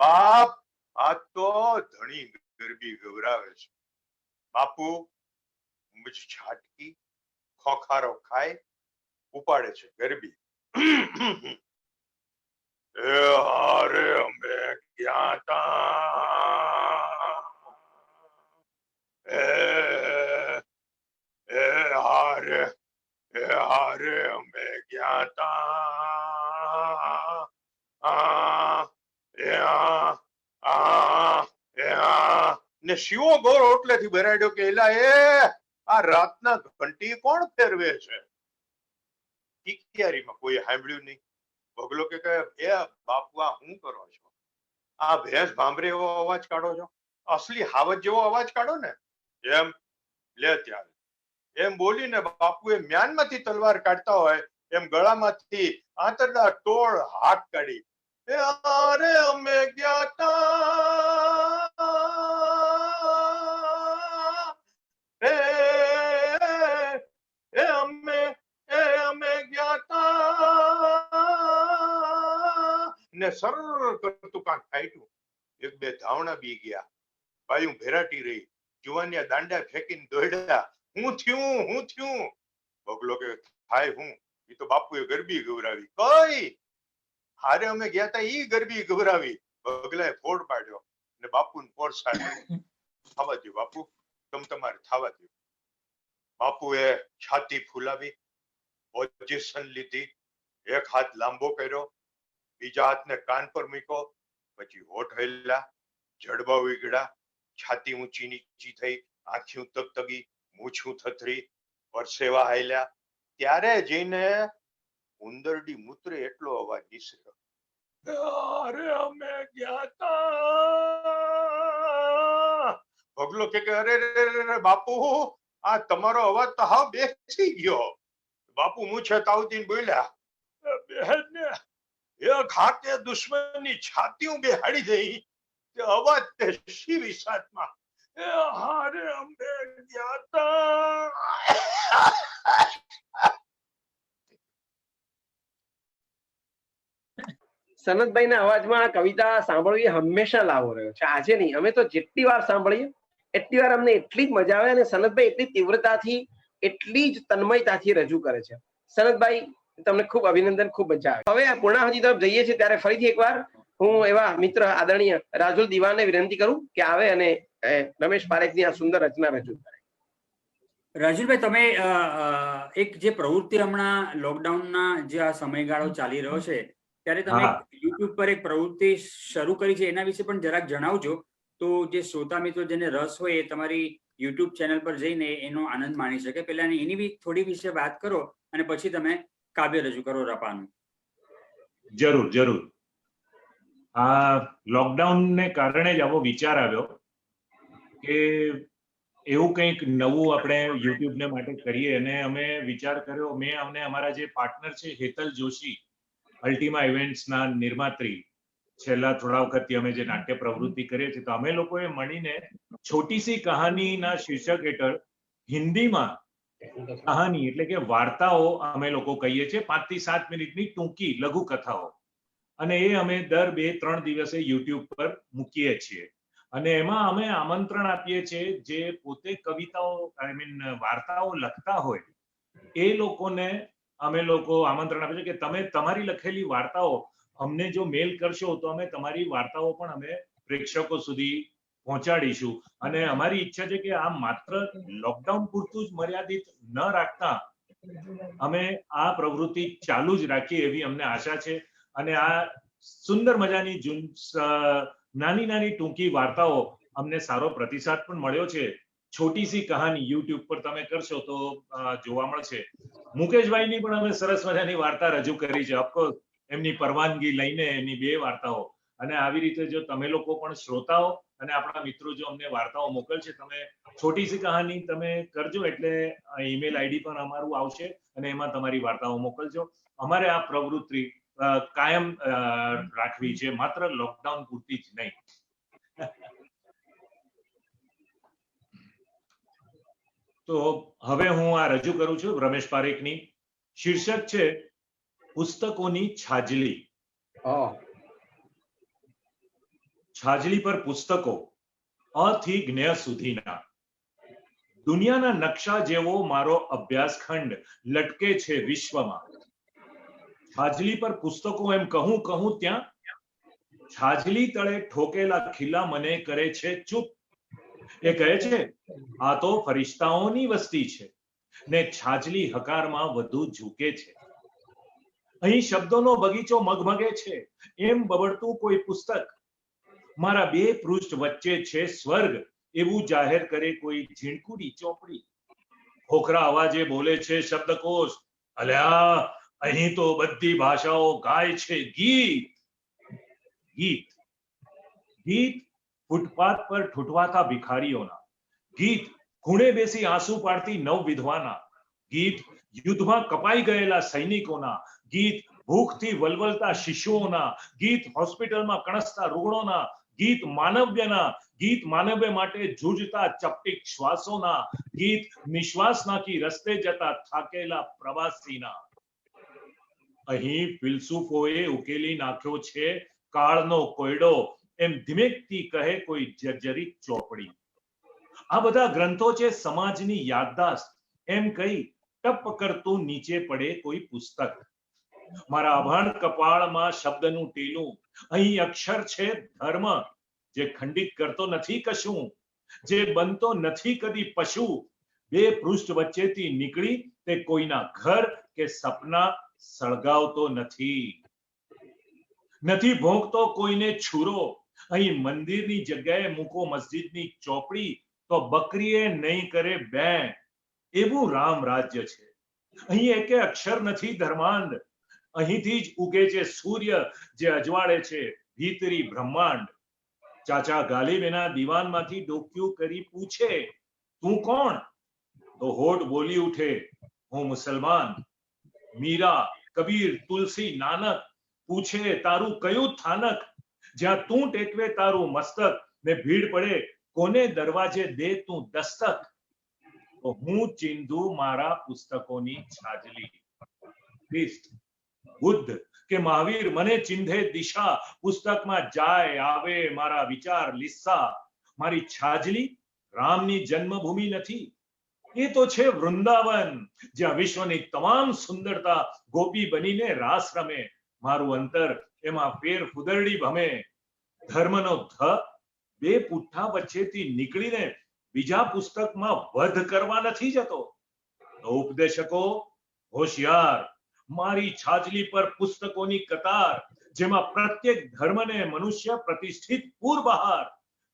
બાપ આ તો ધણી ગરબી ગવરાવે છે. બાપુ મુજ છાટકી ખોખારો ખાય ઉપાડે છે ગરબી. એ હારે અમે ક્યાં તા, એ હારે અમે ક્યાં તા. ને શિવો ગોળ ઓટલેથી બરાડ્યો કે એલા એ આ રાતના ઘંટી કોણ ફેરવે છે? ટીકિયારીમાં કોઈ સાંભળ્યું નહીં. ભગલો કે એ બાપુ આ શું કરો છો? આ ભેંસ ભાંભરે એવો અવાજ કાઢો છો? અસલી હાવજ જેવો અવાજ કાઢો ને. એમ લે ત્યાં એમ બોલીને બાપુએ મ્યાનમાંથી તલવાર કાઢતા હોય એમ ગળામાંથી આંતરડા તોડ હાથ કાઢી અરે અમે ગયા તા અમે ગયા તા ને સરળ કરતું કાંક ફાટ્યું. એક બે ધાવણા બી ગયા. બાયું ભેરાટી રહી. જુવાનિયા દાંડા ફેંકીને દોડ્યા. હું થયું બગલો કે થાય હું એ તો બાપુએ ગરબી ગવરાવી. કઈ હારે અમે ગયા તા ઈ ગરબી ગવરાવી. બગલાએ ફોડ પાડ્યો ને બાપુને ફોડ સાડ્યો. થવા દો બાપુ, તમારે થવા દો. બાપુએ છાતી ફૂલાવી, પોઝિશન લીધી, એક હાથ લાંબો કર્યો, બીજા હાથને કાન પર મૂક્યો, પછી હોઠ હેલ્યા, જડબા ઉગડ્યા, છાતી ઊંચી નીચી થઈ, આંખી તગતગી, મૂછું થથરી, પરસેવા હાલ્યા. ત્યારે જઈને ઉંદરડી મૂત્રે એટલો અવાજ નીસર્યો, અરે અમે ગયા તા. ભગલો કે અરે બાપુ આ તમારો અવાજ તો હાવ બેસી ગયો. બાપુ મૂછે તાવતીને બોલ્યા, બેન એક હાથે દુશ્મનની છાતીઓ બેહાડી દઈ તે અવાજ તે શી વિસાતમાં. હારે અમે ગયા તા. સનતભાઈના અવાજમાં આ કવિતા સાંભળવી હંમેશા લાવો રહ્યો છે. આજે નહીં, અમે તો જેટલી વાર સાંભળીએ એટલી વાર અમને એટલી જ મજા આવે અને સનતભાઈ એટલી તીવ્રતાથી એટલી જ તન્મયતાથી રજૂ કરે છે. સનતભાઈ તમને ખૂબ અભિનંદન, ખૂબ મજા આવે. હવે આ પૂર્ણાહુતિ તરફ જઈએ છીએ ત્યારે ફરીથી એકવાર હું એવા મિત્ર આદરણીય રાજુલ દિવાનને વિનંતી કરું કે આવે અને રમેશ પારેખની આ સુંદર રચના રજૂ કરે. રાજુલભાઈ, તમે એક જે પ્રવૃત્તિ હમણાં લોકડાઉનના જે આ સમયગાળો ચાલી રહ્યો છે ત્યારે તમે યુટ્યુબ પર એક પ્રવૃત્તિ શરૂ કરી છે, એના વિશે પણ જરાક જણાવજો તો જે શ્રોતા મિત્રો જેને રસ હોય એ તમારી યુટ્યુબ ચેનલ પર જઈને એનો આનંદ માણી શકે. પહેલા એની બી થોડી વિશે વાત કરો અને પછી તમે કાવ્ય રજૂ કરો રપાનું. જરૂર. આ લોકડાઉનને કારણે જ આવો વિચાર આવ્યો કે એવું કંઈક નવું આપણે યુટ્યુબને માટે કરીએ અને અમે વિચાર કર્યો. અમને અમારા જે પાર્ટનર છે હેતલ જોશી, અલ્ટિમા ઇવેન્ટ્સના નિર્માત્રી, છેલ્લા થોડા વખતથી અમે જે નાટ્ય પ્રવૃત્તિ કરીએ છીએ, તો અમે લોકોએ મળીને છોટી સી કહાનીના શીર્ષક હેઠળ હિન્દીમાં કહાની એટલે કે વાર્તાઓ અમે લોકો કહીએ છીએ, 5 થી 7 મિનિટની ટૂંકી લઘુ કથાઓ, અને એ અમે દર 2-3 દિવસે યુટ્યુબ પર મૂકીએ છીએ. અને એમાં અમે આમંત્રણ આપીએ છીએ જે પોતે કવિતાઓ વાર્તાઓ લખતા હોય એ લોકોને અમે લોકો આમંત્રણ આપીએ છીએ કે તમે તમારી લખેલી વાર્તાઓ અમને જો મેલ કરશો તો અમે તમારી વાર્તાઓ પણ અમે પ્રેક્ષકો સુધી પહોંચાડીશું. અને અમારી ઈચ્છા છે કે આ માત્ર લોકડાઉન પૂરતું જ મર્યાદિત ન રાખતા અમે આ પ્રવૃત્તિ ચાલુ જ રાખીએ એવી અમને આશા છે. અને આ સુંદર મજાની નાની ટૂંકી વાર્તાઓ અમને સારો પ્રતિસાદ પણ મળ્યો છે. છોટી સી કહાની યુટ્યુબ પર તમે કરશો તો જોવા મળશે. મુકેશભાઈની પણ અમે સરસ મજાની વાર્તા રજૂ કરી છે, ઓફકોર્સ એમની પરવાનગી લઈને એમની 2 વાર્તાઓ. અને આવી રીતે જો તમે લોકો પણ શ્રોતાઓ અને આપણા મિત્રો જો અમને વાર્તાઓ મોકલશે, તમે છોટી સી કહાની તમે કરજો એટલે ઈમેલ આઈડી પણ અમારું આવશે અને એમાં તમારી વાર્તાઓ મોકલજો. અમારે આ પ્રવૃત્તિ કાયમ રાખવી છે, માત્ર લોકડાઉન પૂરતી જ નહીં. તો હવે હું આ રજૂ કરું છું રમેશ પારેખની. શીર્ષક છે પુસ્તકોની છાજલી. છાજલી પર પુસ્તકો અથી જ્ઞ સુધીના. દુનિયાના નકશા જેવો મારો અભ્યાસખંડ લટકે છે વિશ્વમાં. છાજલી પર પુસ્તકો એમ કહું ત્યાં છાજલી તળે ઠોકેલા ખીલા મને કરે છે ચૂપ. એ કહે છે આ તો ફરિશ્તાઓની વસ્તી છે ને છાજલી હકારમાં વધુ ઝૂકે છે. અહીં શબ્દોનો બગીચો મગમગે છે એમ બબડતું કોઈ પુસ્તક. મારા 2 પૃષ્ઠ વચ્ચે છે સ્વર્ગ એવું જાહેર કરે કોઈ ઝીણકુડી ચોપડી. ખોખરા અવાજે બોલે છે શબ્દકોશ, અલ્યા અહીં તો બધી ભાષાઓ ગાય છે ગીત. ગીત ફૂટપાથ પર ઠૂઠવાતા ભિખારીઓના. ગીત ખૂણે બેસી આંસુ પાડતી નવ વિધવાના ગીત, યુદ્ધમાં કપાઈ ગયેલા સૈનિકોના ગીત, ભૂખથી વલવલતા શિશુઓના ગીત, હોસ્પિટલમાં કણસતા રૂગ્ણોના ગીત, માનવ્યના ગીત, માનવ્ય માટે જૂજતા ચપટીક શ્વાસોના ગીત, નિશ્વાસ નાખી રસ્તે જતા થાકેલા પ્રવાસીના. અહીં ફિલસૂફોએ ઉકેલી નાખ્યો છે કાળનો કોયડો, એમ ધીમેકથી કહે કોઈ જર્જરિત ચોપડી. આ બધા ગ્રંથો છે સમાજની યાદદાસ્ત, એમ કહી ટપ કરતું નીચે પડે કોઈ પુસ્તક. મારા અભાણ કપાળમાં શબ્દનું ટીલું, અહીં અક્ષર છે ધર્મ, જે ખંડિત કરતો નથી કશું, જે બનતો નથી કદી પશુ. બે પૃષ્ઠ વચ્ચેથી નીકળી તે કોઈના ઘર કે સપના સળગાવતો નથી. નથી ભોંકતો કોઈને છુરો, અહીં મંદિરની જગ્યાએ મૂકો મસ્જિદની ચોપડી, તો બકરીએ નહીં કરે બેં. એવું રામ રાજ્ય છે. અહીં એકે અક્ષર નથી ધર્માંડ, અહીંથી જ ઉગે છે સૂર્ય, જે અજવાળે છે ભીતરી બ્રહ્માંડ. ચાચા ગાલિબ એના દીવાનમાંથી ડોક્યું કરી પૂછે, તું કોણ? તો હોઠ બોલી ઉઠે, હું મુસલમાન. મીરા, કબીર, તુલસી, નાનક પૂછે, તારું કયું થાનક? જ્યાં તું ટેકવે તારું મસ્તક, ને ભીડ પડે કોને દરવાજે દે તું દસ્તક. તો હું ચિંધું મારા પુસ્તકોની છાજલી. ખ્રિસ્ત, બુદ્ધ કે મહાવીર મને ચિંધે દિશા, પુસ્તકમાં જાય આવે મારા વિચાર લીસા. મારી છાજલી રામની જન્મભૂમિ નથી, એ તો છે વૃંદાવન, જ્યાં વિશ્વની તમામ સુંદરતા ગોપી બનીને રાસ રમે. મારું અંતર એમાં ફેર ફુદરડી ભમે. ધર્મનો ધ બે પુઠ્ઠા વચ્ચેથી નીકળીને બીજા પુસ્તકમાં વધ કરવા નથી જતો. તો ઉપદેશકો હોશિયાર, મારી છાજલી પર પુસ્તકોની કતાર, જેમાં પ્રત્યેક ધર્મને મનુષ્ય પ્રતિષ્ઠિત પૂરબહાર.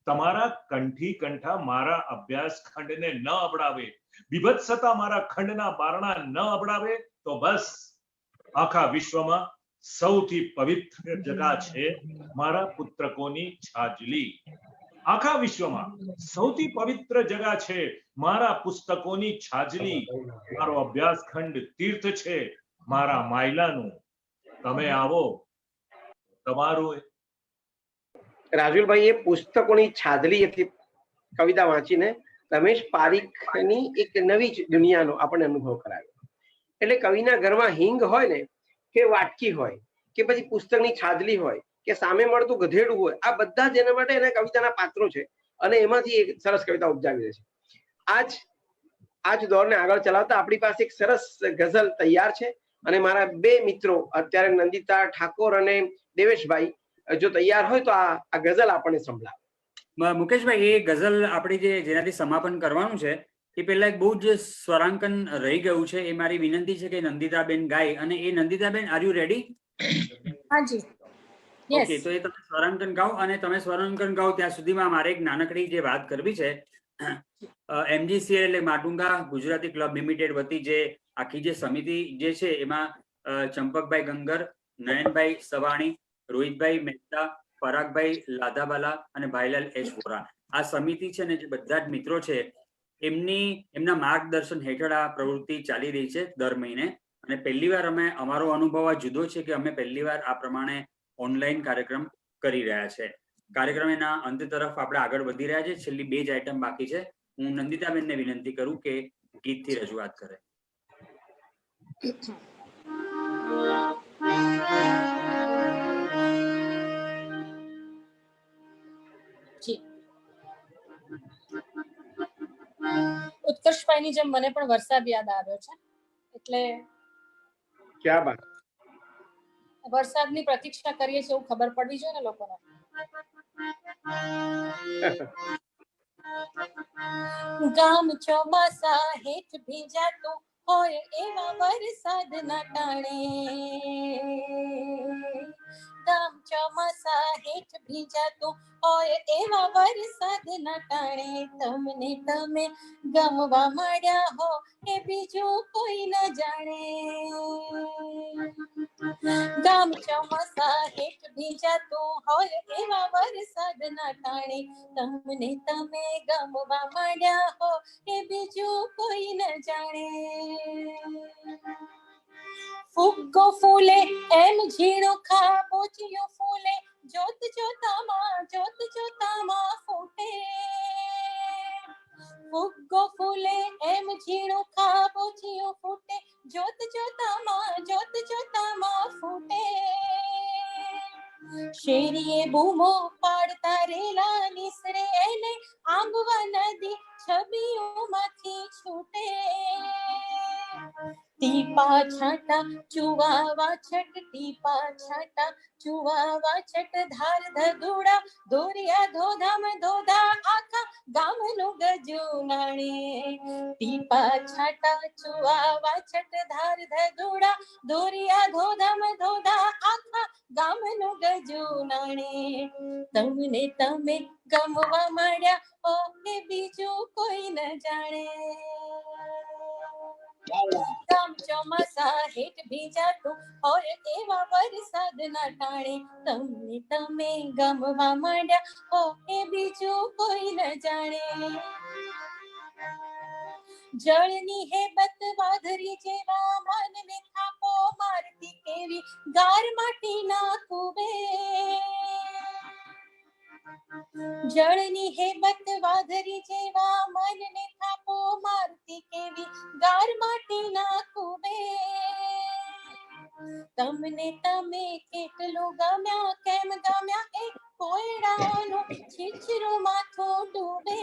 તમારા કંઠી કંઠા મારા અભ્યાસ ખંડને ન અબડાવે, બીભત્સતા મારા ખંડના બારણા ન અબડાવે, તો બસ આખા વિશ્વમાં સૌથી પવિત્ર જગા છે મારા પુસ્તકોની છાજલી. આખા વિશ્વમાં સૌથી પવિત્ર જગા છે મારા પુસ્તકોની છાજલી. મારો અભ્યાસ ખંડ તીર્થ છે મારા માયલાનું. તમે આવો તમારું. રાજુલભાઈ એ પુસ્તકોની છાજલી હતી કવિતા વાંચીને રમેશ પારીખની એક નવી જ દુનિયાનો આપણને અનુભવ કરાવ્યો. એટલે કવિના ઘરમાં હિંગ હોય ને કે વાટકી હોય કે પછી પુસ્તકની છાજલી હોય કે સામે મળતું ગધેડું હોય, આ બધા જ એના માટે એના કવિતાના પાત્રો છે અને એમાંથી એક સરસ કવિતા ઉપજાવી દે છે. આજ દોરને આગળ ચલાવતા આપણી પાસે એક સરસ ગઝલ તૈયાર છે અને મારા બે મિત્રો અત્યારે નંદિતા ઠાકોર અને દેવેશભાઈ જો તૈયાર હોય તો આ ગઝલ આપણને સંભળાવે. મુકેશભાઈ, એ ગઝલ આપણી જેનાથી સમાપન કરવાનું છે એ પહેલા એક બહુ જ સ્વરાંકન રહી ગયું છે. એ મારી વિનંતી છે કે નંદિતાબેન ગાય. અને એ નંદિતાબેન, આર યુ રેડી? હાજી. ઓકે, તો એ તમે સ્વરાંકન ગાઓ. અને તમે સ્વરાંકન ગાઓ ત્યાં સુધીમાં મારે એક નાનકડી જે વાત કરવી છે. MGCL એટલે માટુંગા ગુજરાતી ક્લબ લિમિટેડ વતી જે આખી જે સમિતિ જે છે એમાં ચંપકભાઈ ગંગર, નયનભાઈ સવાણી, રોહિતભાઈ મહેતા, પરાગભાઈ લાધાબાલા અને ભાઈલાલ એસ વોરા, આ સમિતિ છે ને જે બધા જ મિત્રો છે એમના માર્ગદર્શન હેઠળ આ પ્રવૃત્તિ ચાલી રહી છે દર મહિને. અને પહેલીવાર અમારો અનુભવ આ જુદો છે કે અમે પહેલીવાર આ પ્રમાણે ઓનલાઈન કાર્યક્રમ કરી રહ્યા છે. કાર્યક્રમ એના અંત તરફ આપણે આગળ વધી રહ્યા છે. છેલ્લી 2 જ આઈટમ બાકી છે. હું નંદિતાબેનને વિનંતી કરું કે ગીતથી રજૂઆત કરે. ઉત્કર્ષભાઈની જેમ મને પણ વરસાદ યાદ આવ્યો છે. એટલે ક્યાં બાત. વરસાદની પ્રતીક્ષા કરીએ છીએ એવું ખબર પડવી જોઈએ ને લોકોને. ગામ ચોમાસા હેઠ ભીજાતું હોય એવા વરસાદના ટાણે, ગામ ચોમાસા હેઠ ભીજાતું હોય એવા વરસાદના ટાણે, તમને તમે ગમવા માંડ્યા હો એ બીજું કોઈ ન જાણે. ગામ ચોમાસા હેઠ ભીંજાતું હોય એવા વરસાદના ટાણે તમને તમે ગમવા માંડ્યા હો એ બીજું કોઈ ન જાણે. ફુગ્ગો ફૂલે એમ ઝીણો ખાબોચિયો ફૂલે જોત જોતામાં ફૂટે. ફુગ્ગો ફૂલે એમ ઝીણો ખાબોચિયો ફૂટે જોત જોતામાં ફૂટે. શેરીએ બૂમો પાડતા રેલા નિસરે એને આંબવા નદી છબીઓમાંથી છૂટે. ટીપા છાંટા ચુવાવા છટ ટીપા છાંટા ચુવાવા છટ ધાર ધધુડા દોરિયા ધોધામ ધોધા આખા ગામનું ગજુ નાણે. ટીપા છાંટા ચુવાવા છટ ધાર ધધુડા દોરિયા ધોધામ ધોધા આખા ગામનું ગજુ નાણે. તમને તમે ગમવા માંડ્યા હો કે બીજું કોઈ ન જાણે. ગામ ચોમાસા હેઠ ભીંજાતું હોય એવા વરસાદના ટાણે તમને તમે ગમવા માંડ્યા હો એ બીજું કોઈ ન જાણે. જળની હેબત વાદળી જેવા મનને થાપો મારતી કેવી ગાર માટીના કુવે. જળની હેબત વાદળી જેવા મનને થાપો મારતી કેવી ગાર માટીના કુવે. તમને તમે કેટલું ગમ્યા કેમ ગમ્યા એ કોયડાનું છીછરું માથું ડૂબે.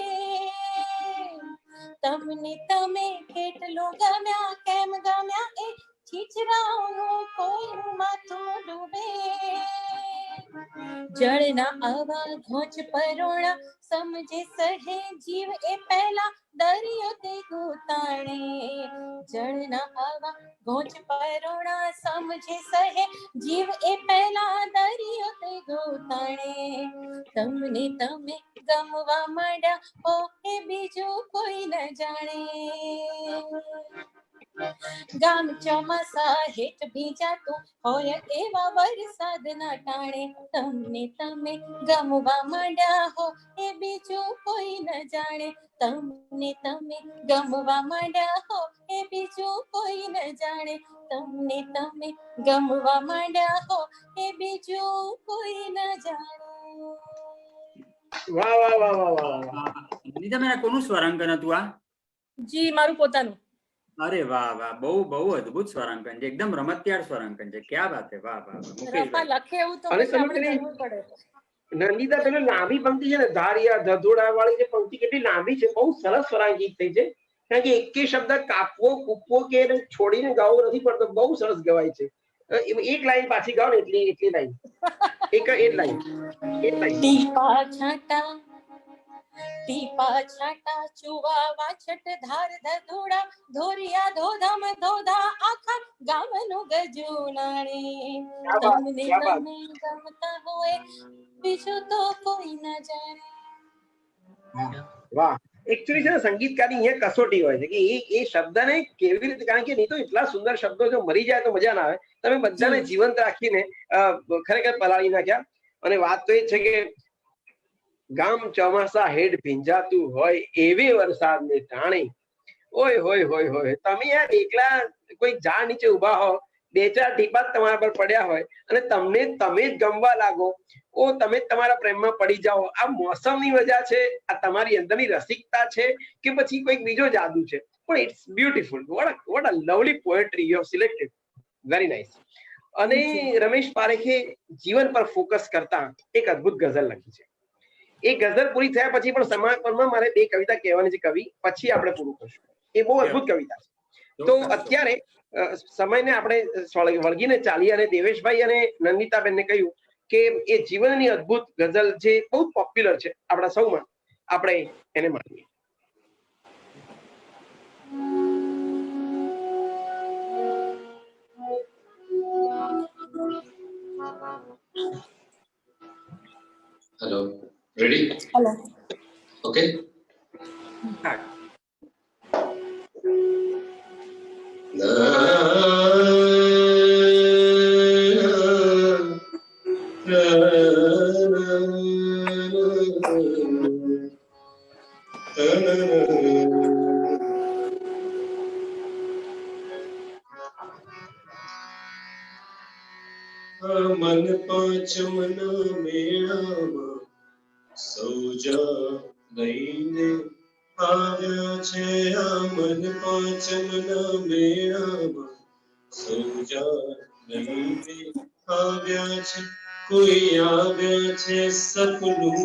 તમને તમે કેટલું ગમ્યા કેમ ગમ્યા એ છીછરાઓનું કોઈનું માથું ડૂબે. જળના આવા ઘોંચ પરોણા સમજે સહે જીવ એ પહેલા દરિયો તે ગોતાણે. જળના આવા ઘોંચ પરોણા સમજે સહે જીવ એ પહેલા દરિયો તે ગોતાણે. તમને તમે ગમવા માંડ્યા હો એ બીજું કોઈ ન જાણે. ગામ ચોમાસા હેઠ ભીંજાતું હોય એવા વરસાદના ટાણે તમને તમે ગમવા માંડ્યા હો એ બીજું કોઈ ન જાણે. તમને તમે ગમવા માંડ્યા હો એ બીજું કોઈ ન જાણે. તમને તમે ગમવા માંડ્યા હો એ બીજું કોઈ ન જાણે. વાહ વાહ વાહ વાહ વાહ. નીતા મેં કોનું સ્વરાંકન હતું આ? જી મારું પોતાનું. અરે વાહ વાહ, બહુ અદ્ભુત સ્વરાંકન છે, એકદમ રમતિયાળ સ્વરાંકન છે. ક્યાં વાત છે, વાહ વાહ. મુકેશભાઈ લખે એવું તો અને પછી તમે આપણે પેલી કરવું પડે. નંદિતા પેલી લાંબી પંક્તિ છે ને ધારિયા ધધોડા વાળી જે પંક્તિ કેટલી લાંબી છે, બહુ સરસ સ્વરાંકિત થઈ છે. કારણ કે એકે શબ્દ કાપવો કૂપવો કે છોડીને ગાવો નથી પડતો, બહુ સરસ ગવાય છે. એક લાઈન પાછી ગાઓ ને એટલી લાઈન એક લાઈન. ટીપા છાંટા ચુવાવા છટ ધાર ધધુડા ધોરિયા ધોધામ ધોધા આખા ગામનું ગજુ નાણે. તમને તમે ગમતા હોય બીજું તો કોઈ ન જાણે. વાહ. એકચ્યુઅલી છે ને સંગીતકારની અહીંયા કસોટી હોય છે કે એ શબ્દને કેવી રીતે, કારણ કે નહીં તો એટલા સુંદર શબ્દો જો મરી જાય તો મજા ના આવે. તમે બધાને જીવંત રાખીને ખરેખર પલાળી નાખ્યા. અને વાત તો એ છે કે ગામ ચોમાસા હેઠ ભીંજાતું હોય એવી વરસાદને ટાણે. ઓય હોય હોય હોય. તમે યાર એકલા કોઈ ઝાડ નીચે ઉભા હો, બે ચાર ટીપા તમારા પર પડ્યા હોય અને તમને તમે જ ગમવા લાગો, તમે તમારા પ્રેમમાં પડી જાઓ. આ મોસમની વજહ છે, આ તમારી અંદરની રસિકતા છે કે પછી કોઈક બીજો જાદુ છે? પણ it's beautiful. What a lovely poetry you have selected. Very nice. અને રમેશ પારેખે જીવન પર ફોકસ કરતા એક અદ્ભુત ગઝલ લખી છે. એ ગઝલ પૂરી થયા પછી પણ સમાપનમાં મારે બે કવિતા કહેવાની છે કવિ, પછી આપણે પૂરું કરશું. એ બહુ અદ્ભુત કવિતા છે. તો અત્યારે સમયને આપણે વળગીને ચાલીએ અને દેવેશભાઈ અને નંદિતાબેનને કહ્યું કે એ જીવનની અદ્ભુત ગઝલ જે બહુ પોપ્યુલર છે આપણા સૌમાં, આપણે એને માનીએ. Hello, ready? Hello. Okay. આ મન પાંચમના મેળામાં સૌજા લઈને આવ્યા છે. આ મન પાંચમના મેળામાં સૌજા લઈને આવ્યા છે. કોઈ આવ્યા છે સપનું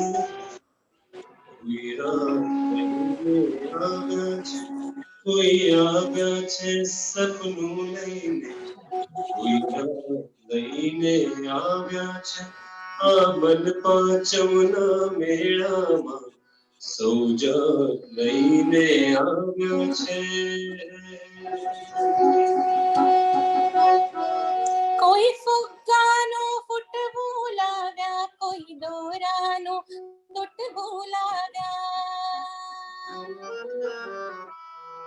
વિરાટ લઈને આવ્યા છે. કોઈ આવ્યા છે સપનું લઈને કોઈ લઈને આવ્યા છે. આ મન પાંચમના મેળામાં સૌજા લઈને આવ્યા છે. કોઈ ફુગ્ગાનું ફૂટવું લાવ્યા, કોઈ દોરાનું તૂટવું લાવ્યા.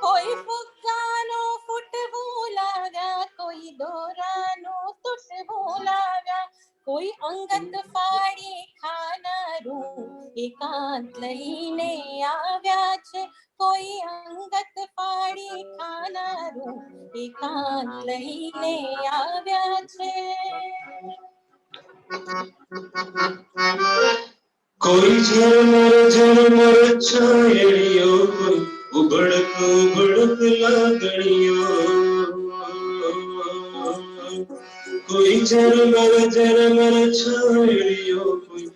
કોઈ ફુગ્ગાનું ફૂટવું લાવ્યા, કોઈ દોરાનું તૂટવું લાવ્યા. કોઈ અંગત ફાડી ખાનારું એકાંત લઈને આવ્યા છે. કોઈ અંગત ફાડી ખાનારું એકાંત લઈને આવ્યા છે. કોઈ ઝરમર છાયડીઓ, કોઈ ઉભડક ઉભડક લાગણીઓ. કોઈ ઝરમર છાયડીઓ, કોઈ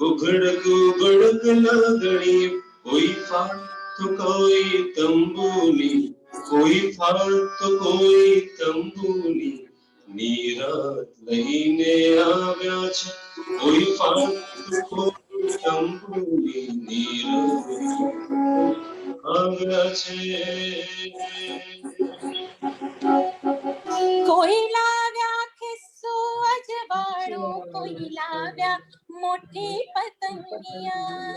ઉભડક ઉભડક લાગણીઓ. કોઈ ફાળ તો કોઈ તંબુની, કોઈ ફાળ તો કોઈ તંબુની નિરાત લઈને આવ્યા છે. કોઈ ફાળ તો કોઈ તંબુની નિરાત આવ્યા છે. કોઈ લાવ્યા ખિસ્સો અજવાળો, કોઈ લાવ્યા મોટી પતંગિયા.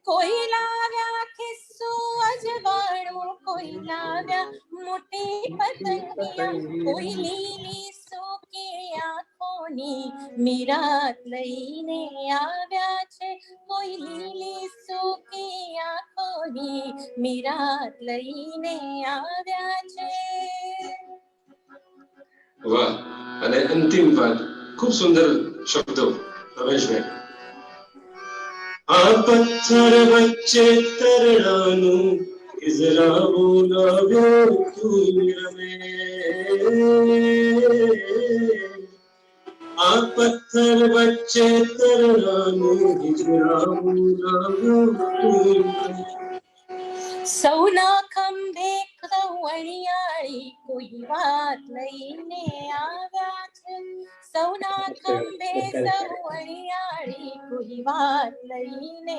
કોઈ લાવ્યા ખિસ્સો અજવાળો, કોઈ લાવ્યા મોટી પતંગિયા. કોઈ લીલી સૂકી આંખોની મીરાત લઈને આવ્યા છે. કોઈ લીલી સૂકી આંખોની મીરાત લઈને આવ્યા છે. વાહ! અને અંતિમ વાત ખૂબ સુંદર શબ્દો રમેશભાઈ. આ પથ્થર વચ્ચે તરણાનું ઇઝરા બોલાવ્યો તું રમે. આ પથ્થર વચ્ચે તરણાનું ઇઝરા બોલાવ્યો તું રમે. સૌના ખંભે કવળિયાળી કોઈ વાત લઈને આવ્યા છે. સૌના ખંભે સવળિયાળી કોઈ વાત લઈને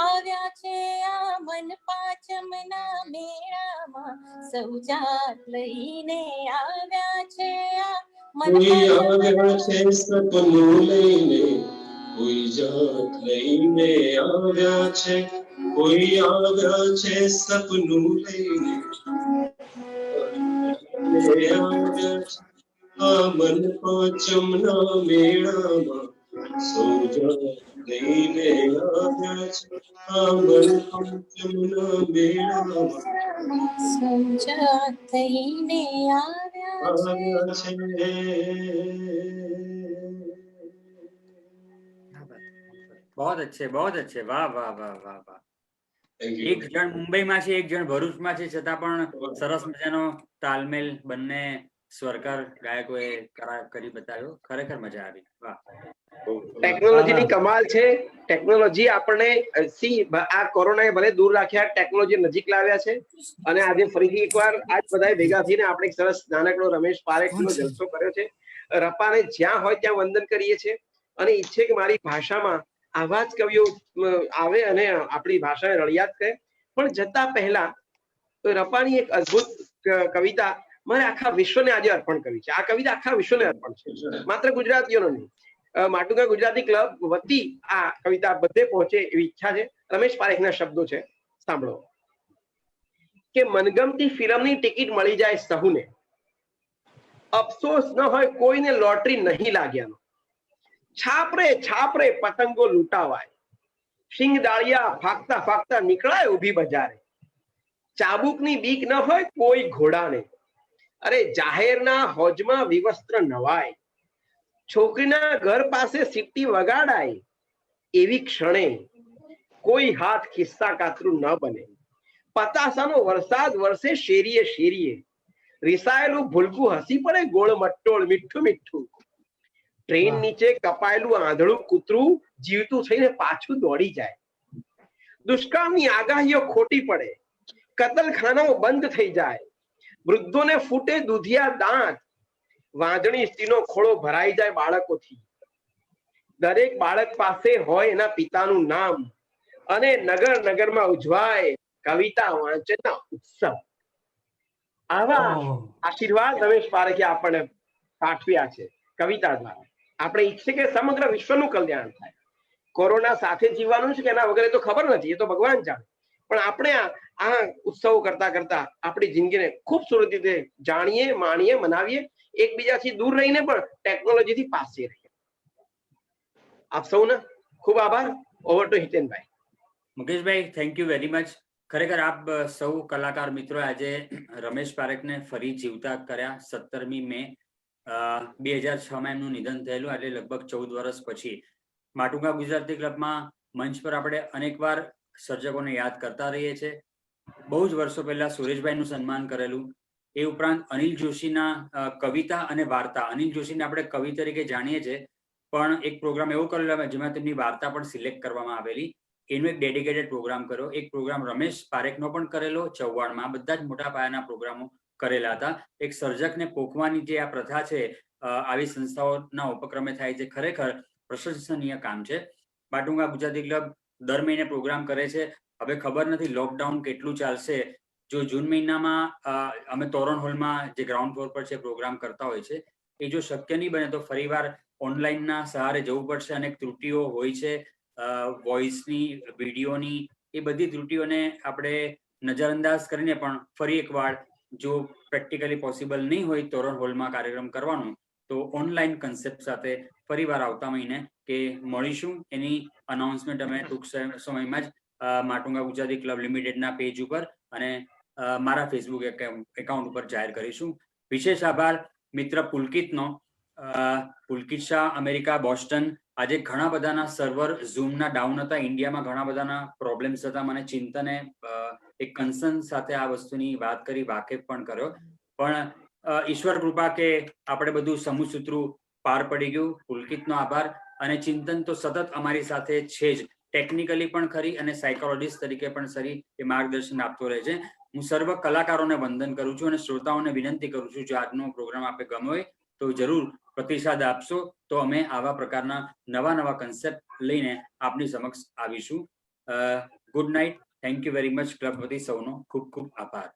આવ્યા છે. આ મન પાંચમના મેળામાં સૌજાત લઈને આવ્યા છે. આ મન કોઈ આવ્યા છે સપનું લઈને, કોઈ જાત લઈને આવ્યા છે. કોઈ આવ્યા છે સપનું લઈને આવ્યા છે. આ મન પાંચમના મેળામાં સૌજા લઈને આવ્યા છે. આ મન પાંચમના મેળામાં સૌજાત લઈને આવ્યા છે. बहुत अच्छे, बहुत अच्छे. वाह वाह वाह वाह वाह. Thank you. એક જણ મુંબઈમાં છે, એક જણ ભરૂચમાં છે, છતાં પણ સરસ મજાનો તાલમેલ બંને સ્વરકાર ગાયકોએ કરી બતાવ્યો. ખરેખર મજા આવી. વાહ. ટેકનોલોજીની કમાલ છે. ટેકનોલોજી આપણને આ કોરોનાએ ભલે દૂર રાખ્યા, ટેકનોલોજી નજીક લાવ્યા છે. અને આજે ફરીથી એકવાર આજ બધાએ ભેગા થઈને આપણે એક સરસ નાનકડો રમેશ પારેખનો જલસો કર્યો છે. રપાને જ્યાં હોય ત્યાં વંદન કરીએ છીએ અને ઈચ્છે કે મારી ભાષામાં આવા જ કવિઓ આવે અને આપણી ભાષાને રળિયાત કરે. પણ જતા પહેલા રપાની એક અદ્ભુત કવિતા મારે આખા વિશ્વને આજે અર્પણ કરવી છે. આ કવિતા આખા વિશ્વને અર્પણ છે, માત્ર ગુજરાતીઓનો નહીં. માટુંગા ગુજરાતી ક્લબ વતી આ કવિતા બધે પહોંચે એવી ઈચ્છા છે. રમેશ પારેખના શબ્દો છે, સાંભળો. કે મનગમતી ફિલ્મની ટિકિટ મળી જાય સહુને, અફસોસ ન હોય કોઈને લોટરી નહીં લાગ્યાનો. છાપરે છાપરે પતંગો લૂંટાવાય, સિંગ ડાળિયા ફાકતા ફાકતા નીકળાય ઊભી બજારે. ચાબુકની બીક ન હોય કોઈ ઘોડાને, અરે જાહેરના હોજમાં વિવસ્ત્ર નવાય, છોકરીના ઘર પાસે સીટી વગાડાય, એવી ક્ષણે કોઈ હાથ ખિસ્સા કાતરું ન બને. પતાસાનો વરસાદ વરસે શેરીએ શેરીએ, રિસાયેલું ભૂલકું હસી પડે ગોળ મટ્ટોળ મીઠું મીઠું. ટ્રેન નીચે કપાયેલું આંધળું કૂતરું જીવતું થઈને પાછું દોડી જાય. દુષ્કાળની આગાહીઓ ખોટી પડે, કતલખાનાઓ બંધ થઈ જાય, વૃદ્ધોને ફૂટે દૂધિયા દાંત, વાંદણી સ્ત્રીનો ખોળો ભરાઈ જાય બાળકોથી. દરેક બાળક પાસે હોય એના પિતાનું નામ, અને નગર નગરમાં ઉજવાય કવિતા વાંચનના ઉત્સવ. આવા આશીર્વાદ રમેશ પારેખે આપણને પાઠવ્યા છે કવિતા દ્વારા. આપણે ઈચ્છીએ કે સમગ્ર વિશ્વનું કલ્યાણ થાય. કોરોના સાથે જીવવાનું છે કે એના વગર તો ખબર નથી, એ તો ભગવાન જાણે. પણ આપણે આ ઉત્સવો કરતા કરતા આપણી જિંદગીને ખૂબસૂરત રીતે જાણીએ, માણીએ, મનાવીએ, એકબીજાથી દૂર રહીને પણ ટેકનોલોજીથી પાસે રહીએ. આપ સૌને ખૂબ આભાર. Over to Hitenbhai. Mukeshbhai, thank you very much. ખરેખર આપ સૌ કલાકાર મિત્રો આજે રમેશ પારેખને ફરી જીવતા કર્યા. 17મી મે 2006માં એમનું નિધન થયેલું, એટલે લગભગ 14 વર્ષ પછી. માટુંગા ગુજરાતી ક્લબમાં મંચ પર આપણે અનેકવાર સર્જકોને યાદ કરતા રહીએ છીએ. બહુ જ વર્ષો પહેલા સુરેશભાઈનું સન્માન કરેલું. એ ઉપરાંત અનિલ જોશીના કવિતા અને વાર્તા. અનિલ જોશીને આપણે કવિ તરીકે જાણીએ છીએ, પણ એક પ્રોગ્રામ એવો કરેલો જેમાં તેમની વાર્તા પણ સિલેક્ટ કરવામાં આવેલી. એનો એક ડેડિકેટેડ પ્રોગ્રામ કર્યો. એક પ્રોગ્રામ રમેશ પારેખનો પણ કરેલો ચૌવાણમાં. બધા જ મોટા પાયાના પ્રોગ્રામો કરેલા હતા. એક સર્જકને પોખવાની જે આ પ્રથા છે, આવી સંસ્થાઓના ઉપક્રમે થાય છે, ખરેખર પ્રશંસનીય કામ છે. માટુંગા ગુજરાતી ક્લબ દર મહિને પ્રોગ્રામ કરે છે. હવે ખબર નથી લોકડાઉન કેટલું ચાલશે. જો જૂન મહિનામાં અમે તોરણ હોલમાં જે ગ્રાઉન્ડ ફ્લોર પર છે પ્રોગ્રામ કરતા હોય છે, એ જો શક્ય નહીં બને તો ફરીવાર ઓનલાઈનના સહારે જવું પડશે. અનેક ત્રુટીઓ હોય છે, વોઇસની, વિડીયોની, એ બધી ત્રુટીઓને આપણે નજરઅંદાજ કરીને પણ ફરી એકવાર જો પ્રેક્ટિકલી પોસિબલ નહીં હોય તોરણ હોલમાં કાર્યક્રમ કરવાનો, તો ઓનલાઈન કન્સેપ્ટ સાથે ફરીવાર આવતા મહિને કે મળીશું. એની અનાઉન્સમેન્ટ અમે ટૂંક સમયમાં જ માટુંગા ગુજરાતી ક્લબ લિમિટેડના પેજ ઉપર અને મારા ફેસબુક એકાઉન્ટ ઉપર જાહેર કરીશું. વિશેષ આભાર મિત્ર પુલકિતનો. પુલકિત શાહ, અમેરિકા, બોસ્ટન. આજે ઘણા બધાના સર્વર ઝૂમના ડાઉન હતા, ઇન્ડિયામાં ઘણા બધાના પ્રોબ્લેમ્સ હતા. મને ચિંતને એક કન્સર્ન સાથે આ વસ્તુની વાત કરી, વાકેફ પણ કર્યો. પણ ઈશ્વર કૃપા કે આપણે બધું સમૂહસૂત્રું પાર પડી ગયું. પુલકિતનો આભાર. અને ચિંતન તો સતત અમારી સાથે છે જ, ટેકનિકલી પણ ખરી અને સાયકોલોજીસ્ટ તરીકે પણ સરી એ માર્ગદર્શન આપતો રહે છે. હું સર્વ કલાકારોને વંદન કરું છું અને શ્રોતાઓને વિનંતી કરું છું, જો આજનો પ્રોગ્રામ આપે ગમ્યો હોય તો જરૂર પ્રતિસાદ આપશો, તો અમે આવા પ્રકારના નવા કન્સેપ્ટ લઈને આપની સમક્ષ આવીશું. Good night. Thank you very much. Club વતી સૌનો ખૂબ ખૂબ આભાર.